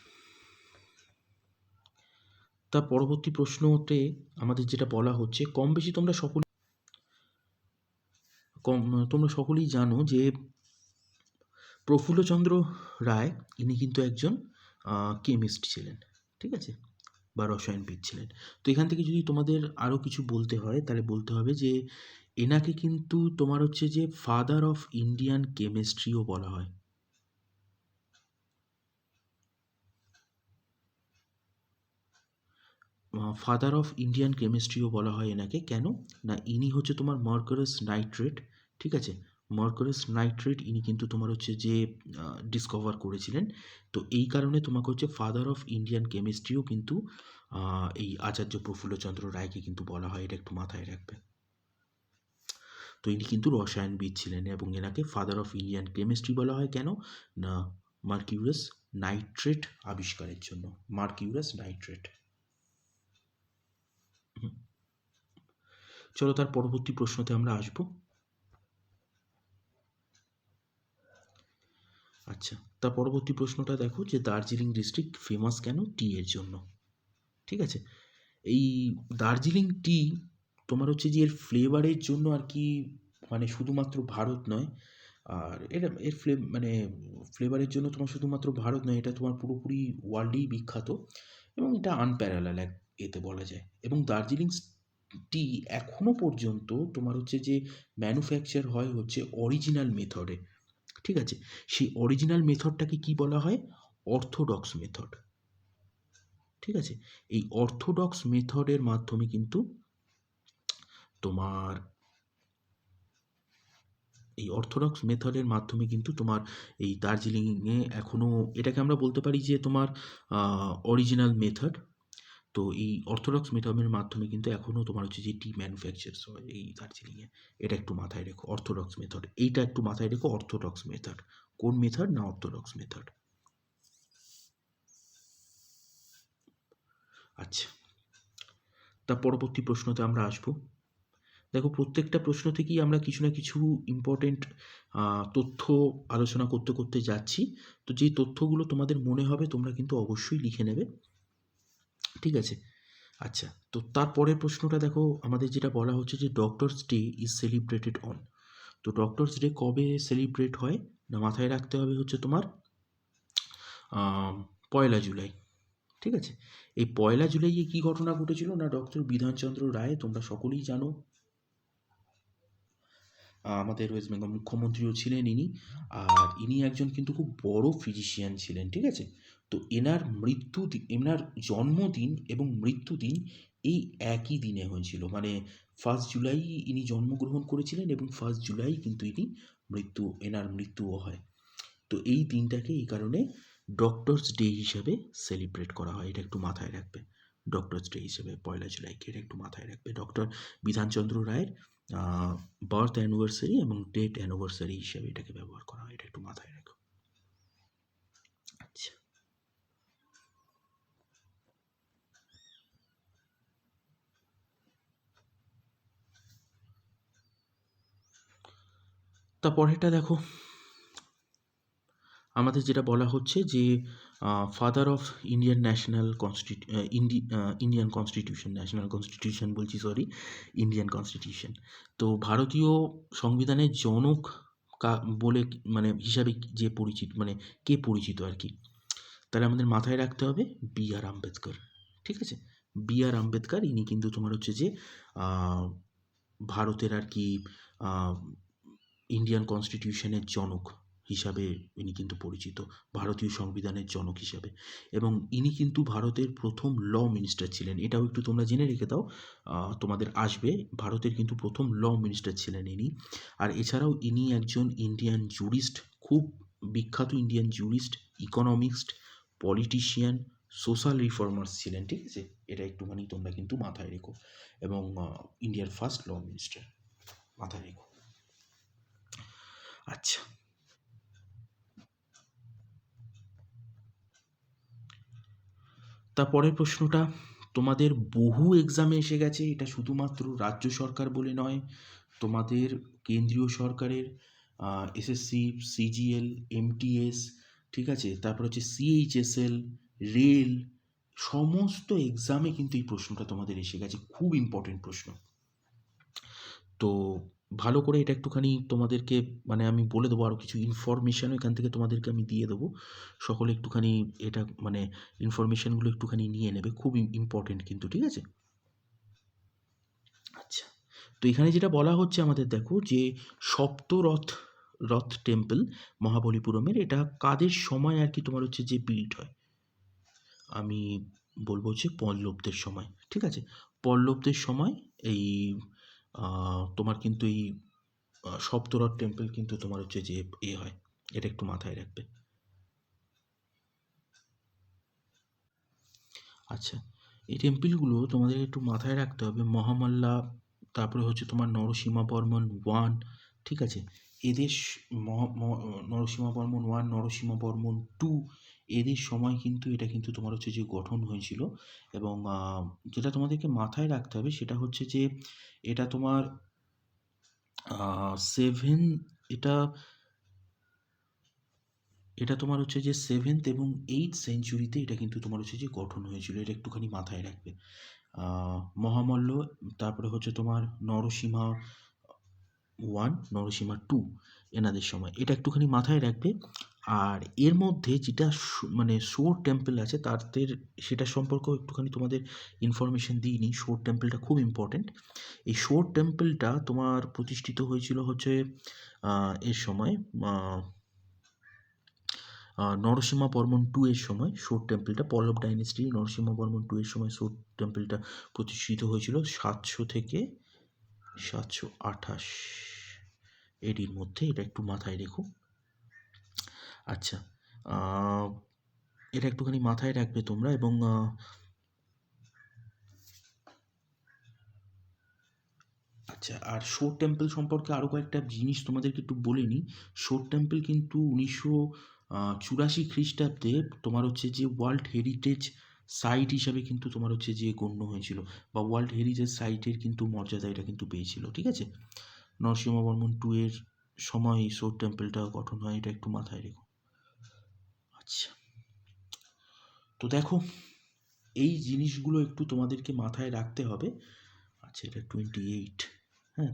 [SPEAKER 1] তার পরবর্তী প্রশ্নতে আমাদের যেটা বলা হচ্ছে, কম বেশি তোমরা সকলেই জানো যে প্রফুল্লচন্দ্র রায় ইনি কিন্তু একজন কেমিস্ট ছিলেন, ঠিক আছে, বা রসায়নবিদ ছিলেন। তো এখান থেকে যদি তোমাদের আরও কিছু বলতে হয়, তাহলে বলতে হবে যে এনাকে কিন্তু তোমার হচ্ছে যে ফাদার অফ ইন্ডিয়ান কেমিস্ট্রিও বলা হয়। ফাদার অফ ইন্ডিয়ান কেমিস্ট্রিও বলা হয় এনাকে। কেন না, ইনি হচ্ছে তোমার মার্কারাস নাইট্রেট, ঠিক আছে, মার্কারাস নাইট্রেট ইনি কিন্তু তোমার হচ্ছে যে ডিসকভার করেছিলেন। তো এই কারণে তোমাকে হচ্ছে ফাদার অফ ইন্ডিয়ান কেমিস্ট্রিও কিন্তু এই আচার্য প্রফুল্লচন্দ্র রায়কে কিন্তু বলা হয়, এটা একটু মাথায় রাখবে। তো ইনি কিন্তু রসায়নবিদ ছিলেন, এবং এনাকে ফাদার অফ ইন্ডিয়ান কেমিস্ট্রি বলা হয়। কেন না, মার্কিউরাস নাইট্রেট আবিষ্কারের জন্য, মার্কিউরাস নাইট্রেট। চলো, তার পরবর্তী প্রশ্নতে আমরা আসব। আচ্ছা, তার পরবর্তী প্রশ্নটা দেখো যে দার্জিলিং ডিস্ট্রিক্ট ফেমাস কেন? টি এর জন্য। ঠিক আছে, এই দার্জিলিং টি তোমার হচ্ছে যে এর ফ্লেভারের জন্য আর কি, মানে শুধুমাত্র ভারত নয়, আর এটা এর মানে ফ্লেভারের জন্য তোমার শুধুমাত্র ভারত নয়, এটা তোমার পুরোপুরি ওয়ার্ল্ডেই বিখ্যাত, এবং এটা আনপ্যারালাল এতে বলা যায়। এবং দার্জিলিং টি এখনো পর্যন্ত তোমার হচ্ছে যে ম্যানুফ্যাকচার হয় হচ্ছে অরিজিনাল মেথডে। ঠিক আছে, সেই অরিজিনাল মেথডটাকে কি বলা হয়? Orthodox method. ঠিক আছে, এই অর্থোডক্স মেথডের মাধ্যমে কিন্তু তোমার এই দার্জিলিংয়ে এখনও এটাকে আমরা বলতে পারি যে তোমার অরিজিনাল মেথড। তো এই অর্থোডক্স মেথডের মাধ্যমে কিন্তু এখনও তোমার হচ্ছে যে টি ম্যানুফ্যাকচারস হয় এই দার্জিলিংয়ে। এটা একটু মাথায় রেখো, অর্থোডক্স মেথড। এইটা একটু মাথায় রেখো, অর্থোডক্স মেথড। কোন মেথড? না, অর্থোডক্স মেথড। আচ্ছা, তার পরবর্তী প্রশ্নতে আমরা আসবো। দেখো, প্রত্যেকটা প্রশ্ন থেকেই আমরা কিছু না কিছু ইম্পর্টেন্ট তথ্য আলোচনা করতে করতে যাচ্ছি। তো যেই তথ্যগুলো তোমাদের মনে হবে তোমরা কিন্তু অবশ্যই লিখে নেবে, ঠিক আছে? আচ্ছা, তো তারপরের প্রশ্নটা দেখো, আমাদের যেটা বলা হচ্ছে যে doctors day is celebrated on. তো ডক্টরস ডে কবে সেলিব্রেট হয়? না, মাথায় রাখতে হবে হচ্ছে তোমার 1 জুলাই, ঠিক আছে? এই 1 জুলাইয়ে কী ঘটনা ঘটেছিল? না, ডক্টর বিধানচন্দ্র রায়, তোমরা সকলেই জানো, আমাদের ওয়েস্ট বেঙ্গল মুখ্যমন্ত্রীও ছিলেন ইনি। আর ইনি একজন কিন্তু খুব বড় ফিজিশিয়ান ছিলেন, ঠিক আছে? তো এনার জন্মদিন এবং মৃত্যুদিন এই একই দিনে হয়েছিল, মানে 1 জুলাই ইনি জন্মগ্রহণ করেছিলেন এবং 1 জুলাই কিন্তু এনার মৃত্যুও হয়। তো এই দিনটাকে এই কারণে ডক্টরস ডে হিসাবে সেলিব্রেট করা হয়। এটা একটু মাথায় রাখবে, ডক্টরস ডে হিসেবে 1 জুলাইকে, এটা একটু মাথায় রাখবে। ডক্টর বিধানচন্দ্র রায়ের বার্থ অ্যানিভার্সারি এবং ডেট অ্যানিভার্সারি হিসেবে এটাকে ব্যবহার করা হয়। এটা একটু মাথায় রাখো। আচ্ছা, তারপরেরটা দেখো, আমাদের যেটা বলা হচ্ছে যে father of Indian national Indian constitution, national constitution বলছি, সরি, ইন্ডিয়ান কনস্টিটিউশন। তো ভারতীয় সংবিধানের জনক বলে মানে হিসাবে যে পরিচিত, মানে কে পরিচিত আর কি, তাহলে আমাদের মাথায় রাখতে হবে বি আর আম্বেদকর, ঠিক আছে? বি আর আম্বেদকর, ইনি কিন্তু তোমার হচ্ছে যে ভারতের আর কি ইন্ডিয়ান কনস্টিটিউশনের জনক হিসাবে ইনি কিন্তু পরিচিত, ভারতীয় সংবিধানের জনক হিসাবে। এবং ইনি কিন্তু ভারতের প্রথম ল মিনিস্টার ছিলেন, এটাও একটু তোমরা জেনে রেখে দাও, তোমাদের আসবে। ভারতের কিন্তু প্রথম ল মিনিস্টার ছিলেন ইনি। আর এছাড়াও ইনি একজন ইন্ডিয়ান জুরিস্ট, খুব বিখ্যাত Indian jurist, economist, politician, social reformers ছিলেন, ঠিক আছে? এটা একটুখানি তোমরা কিন্তু মাথায় রেখো। এবং ইন্ডিয়ার ফার্স্ট ল মিনিস্টার, মাথায় রেখো। আচ্ছা, তারপরের প্রশ্নটা তোমাদের বহু এক্সামে এসে গেছে, এটা শুধুমাত্র রাজ্য সরকার বলে নয়, তোমাদের কেন্দ্রীয় সরকারের এসএসসি, সিজিএল, এমটিএস, ঠিক আছে, তারপর হচ্ছে সিএইচএসএল, রেল, সমস্ত এক্সামে কিন্তু এই প্রশ্নটা তোমাদের এসে গেছে, খুব ইম্পর্টেন্ট প্রশ্ন। তো ভালো করে এটা একটুখানি তোমাদেরকে, মানে আমি বলে দেবো, আরও কিছু ইনফরমেশানও এখান থেকে তোমাদেরকে আমি দিয়ে দেবো। সকলে একটুখানি এটা মানে ইনফরমেশানগুলো একটুখানি নিয়ে নেবে, খুব ইম্পর্টেন্ট কিন্তু, ঠিক আছে? আচ্ছা, তো এখানে যেটা বলা হচ্ছে আমাদের, দেখো যে রথ টেম্পল মহাবলীপুরমের, এটা কাদের সময় আর কি তোমার হচ্ছে যে বিল্ড হয়? আমি বলবো হচ্ছে পল্লবদের সময়, ঠিক আছে? পল্লবদের সময় এই তোমার কিন্তু এই সপ্তরথ টেম্পল কিন্তু তোমার হচ্ছে যে হয়, এটা একটু মাথায় রাখবে। আচ্ছা, এই টেম্পলগুলো তোমাদের একটু মাথায় রাখতে হবে, মহামাল্লা, তারপরে হচ্ছে তোমার নরসিংহবর্মন 1, ঠিক আছে? এদের নরসিংহবর্মন 1, নরসিংহবর্মন 2, এদের সময় কিন্তু এটা কিন্তু তোমার হচ্ছে যে গঠন হয়েছিল। এবং যেটা তোমাদেরকে মাথায় রাখতে হবে সেটা হচ্ছে যে এটা তোমার সেভেন এটা এটা তোমার হচ্ছে যে 7th এবং 8th সেঞ্চুরিতে এটা কিন্তু তোমার হচ্ছে যে গঠন হয়েছিল, এটা একটুখানি মাথায় রাখবে। মহামল্ল, তারপরে হচ্ছে তোমার নরসিংহা 1, নরসিংহা 2, এনাদের সময়, এটা একটুখানি মাথায় রাখবে। আর এর মধ্যে যেটা মানে শোর টেম্পল আছে তাদের, সেটা সম্পর্কেও একটুখানি তোমাদের ইনফরমেশন দিই নি। শোর টেম্পলটা খুব ইম্পর্ট্যান্ট। এই শোর টেম্পলটা তোমার প্রতিষ্ঠিত হয়েছিল হচ্ছে এর সময় নরসিংহবর্মন 2 এর সময় শোর টেম্পলটা, পল্লব ডাইনেস্টি নরসিংহবর্মন 2 এর সময় শোর টেম্পলটা প্রতিষ্ঠিত হয়েছিল 700 থেকে 728 এডির মধ্যে, এটা একটু মাথায় রেখো। আচ্ছা, এটা একটুখানি মাথায় রাখবে তোমরা। এবং আচ্ছা, আর শোর টেম্পল সম্পর্কে আরও কয়েকটা জিনিস তোমাদেরকে একটু বলে নিই। শোর টেম্পল কিন্তু 1984 খ্রিস্টাব্দে তোমার হচ্ছে যে ওয়ার্ল্ড হেরিটেজ সাইট হিসাবে কিন্তু তোমার হচ্ছে যে গণ্য হয়েছিল, বা ওয়ার্ল্ড হেরিটেজ সাইটের কিন্তু মর্যাদা এটা কিন্তু পেয়েছিল, ঠিক আছে? নরসিংহবর্মন টু এর সময় এই শোর টেম্পলটা গঠন হয়, এটা একটু মাথায় রেখো। আচ্ছা, তো দেখো এই জিনিসগুলো একটু তোমাদেরকে মাথায় রাখতে হবে। আচ্ছা, এটা 28, হ্যাঁ,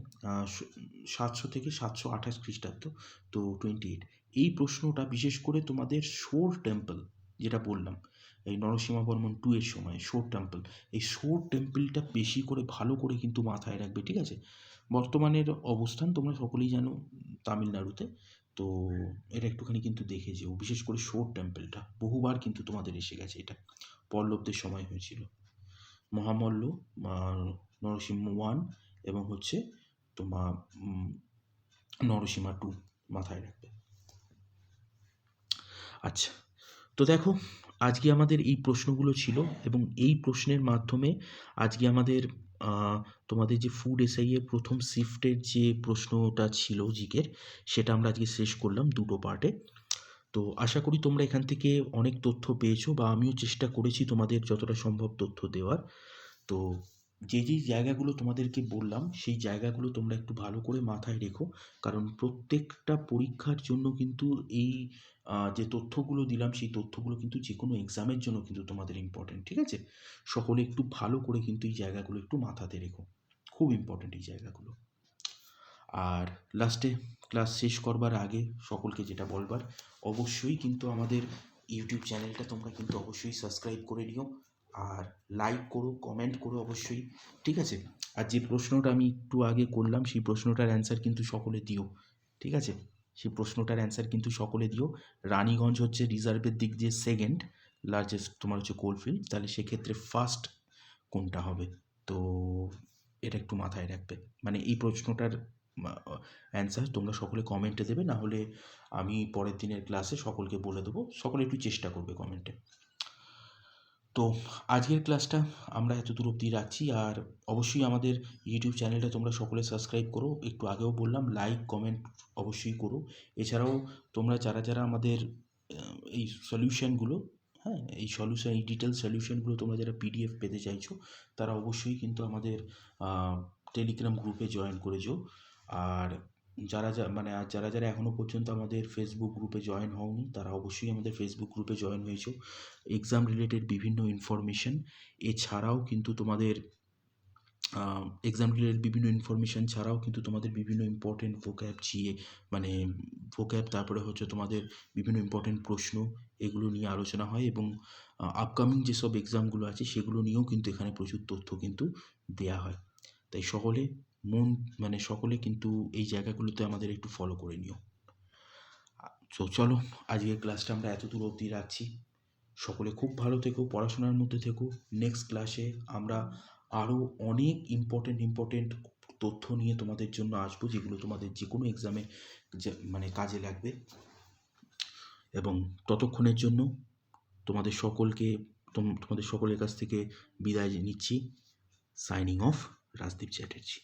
[SPEAKER 1] 700 থেকে 728 খ্রিস্টাব্দ, তো 28। এই প্রশ্নটা বিশেষ করে তোমাদের শোর টেম্পল, যেটা বললাম এই নরসিংহবর্মন টু এর সময় শোর টেম্পল, এই শোর টেম্পলটা বেশি করে ভালো করে কিন্তু মাথায় রাখবে, ঠিক আছে? বর্তমানের অবস্থান তোমরা সকলেই জানো তামিলনাড়ুতে, তো এটা একটুখানি কিন্তু দেখে যেও, বিশেষ করে শোর টেম্পলটা বহুবার কিন্তু তোমাদের এসে গেছে, এটা পল্লবদের সময় হয়েছিল। মহামল্ল, নরসিংহ ওয়ান, এবং হচ্ছে তোমার নরসিংহা টু মাথায় রাখবে। আচ্ছা, তো দেখো আজকে আমাদের এই প্রশ্নগুলো ছিল, এবং এই প্রশ্নের মাধ্যমে আজকে আমাদের তোমাদের যে ফুড এসআই এর প্রথম শিফটের যে প্রশ্নটা ছিল জিকের, সেটা আমরা আজকে শেষ করলাম দুটো পার্টে। তো আশা করি তোমরা এখান থেকে অনেক তথ্য পেয়েছো, বা আমিও চেষ্টা করেছি তোমাদের যতটা সম্ভব তথ্য দেওয়ার। তো যেই জায়গাগুলো তোমাদেরকে বললাম সেই জায়গাগুলো তোমরা একটু ভালো করে মাথায় রেখো, কারণ প্রত্যেকটা পরীক্ষার জন্য কিন্তু এই যে তথ্যগুলো দিলাম সেই তথ্যগুলো কিন্তু যে কোনো এক্সামের জন্য কিন্তু তোমাদের ইম্পর্টেন্ট, ঠিক আছে? সকলে একটু ভালো করে কিন্তু এই জায়গাগুলো একটু মাথাতে রেখো, খুব ইম্পর্টেন্ট এই জায়গাগুলো। আর লাস্টে ক্লাস শেষ করবার আগে সকলকে যেটা বলবার, অবশ্যই কিন্তু আমাদের ইউটিউব চ্যানেলটা তোমরা কিন্তু অবশ্যই সাবস্ক্রাইব করে নিও, আর লাইক করো, কমেন্ট করো অবশ্যই, ঠিক আছে? আর যে প্রশ্নটা আমি একটু আগে করলাম সেই প্রশ্নটার অ্যান্সার কিন্তু সকলে দিও, ঠিক আছে? সেই প্রশ্নটার অ্যান্সার কিন্তু সকলে দিও। রানীগঞ্জ হচ্ছে রিজার্ভের দিক দিয়ে সেকেন্ড লার্জেস্ট তোমার হচ্ছে কোলফিল্ড, তাহলে সেক্ষেত্রে ফার্স্ট কোনটা হবে? তো এটা একটু মাথায় রাখবে, মানে এই প্রশ্নটার অ্যান্সার তোমরা সকলে কমেন্টে দেবে, না হলে আমি পরের দিনের ক্লাসে সকলকে বলে দেবো, সকলে একটু চেষ্টা করবে কমেন্টে। তো আজকের ক্লাসটা আমরা এত দূর অবধি রাখছি, আর অবশ্যই আমাদের ইউটিউব চ্যানেলটা তোমরা সকলে সাবস্ক্রাইব করো, একটু আগেও বললাম লাইক কমেন্ট অবশ্যই করো। এছাড়াও তোমরা যারা যারা আমাদের এই সলিউশনগুলো, হ্যাঁ, এই ডিটেল সলিউশনগুলো তোমরা যারা পিডিএফ পেতে চাইছো, তারা অবশ্যই কিন্তু আমাদের টেলিগ্রাম গ্রুপে জয়েন করেছো। আর যারা যারা এখনও পর্যন্ত আমাদের ফেসবুক গ্রুপে জয়েন হওনি, তারা অবশ্যই আমাদের ফেসবুক গ্রুপে জয়েন হয়েছো। এক্সাম রিলেটেড বিভিন্ন ইনফরমেশন, এছাড়াও কিন্তু তোমাদের এক্সাম রিলেটেড বিভিন্ন ইনফরমেশন ছাড়াও কিন্তু তোমাদের বিভিন্ন ইম্পর্টেন্ট ভোক্যাব মানে ভোক্যাব, তারপরে হচ্ছে তোমাদের বিভিন্ন ইম্পর্টেন্ট প্রশ্ন, এগুলো নিয়ে আলোচনা হয়, এবং আপকামিং যেসব এক্সামগুলো আছে সেগুলো নিয়েও কিন্তু এখানে প্রচুর তথ্য কিন্তু দেয়া হয়। তাই সকলে কিন্তু এই জায়গাগুলোতে আমাদের একটু ফলো করে নিও। তো চলো আজকের ক্লাসটা আমরা এত দূর অবধি রাখছি। সকলে খুব ভালো থেকো, পড়াশোনার মধ্যে থেকো। নেক্সট ক্লাসে আমরা আরও অনেক ইম্পর্টেন্ট তথ্য নিয়ে তোমাদের জন্য আসবো, যেগুলো তোমাদের যে কোনো এক্সামে মানে কাজে লাগবে। এবং ততক্ষণের জন্য তোমাদের সকলের কাছ থেকে বিদায় নিচ্ছি। Signing off, Rajdeep Chatterjee.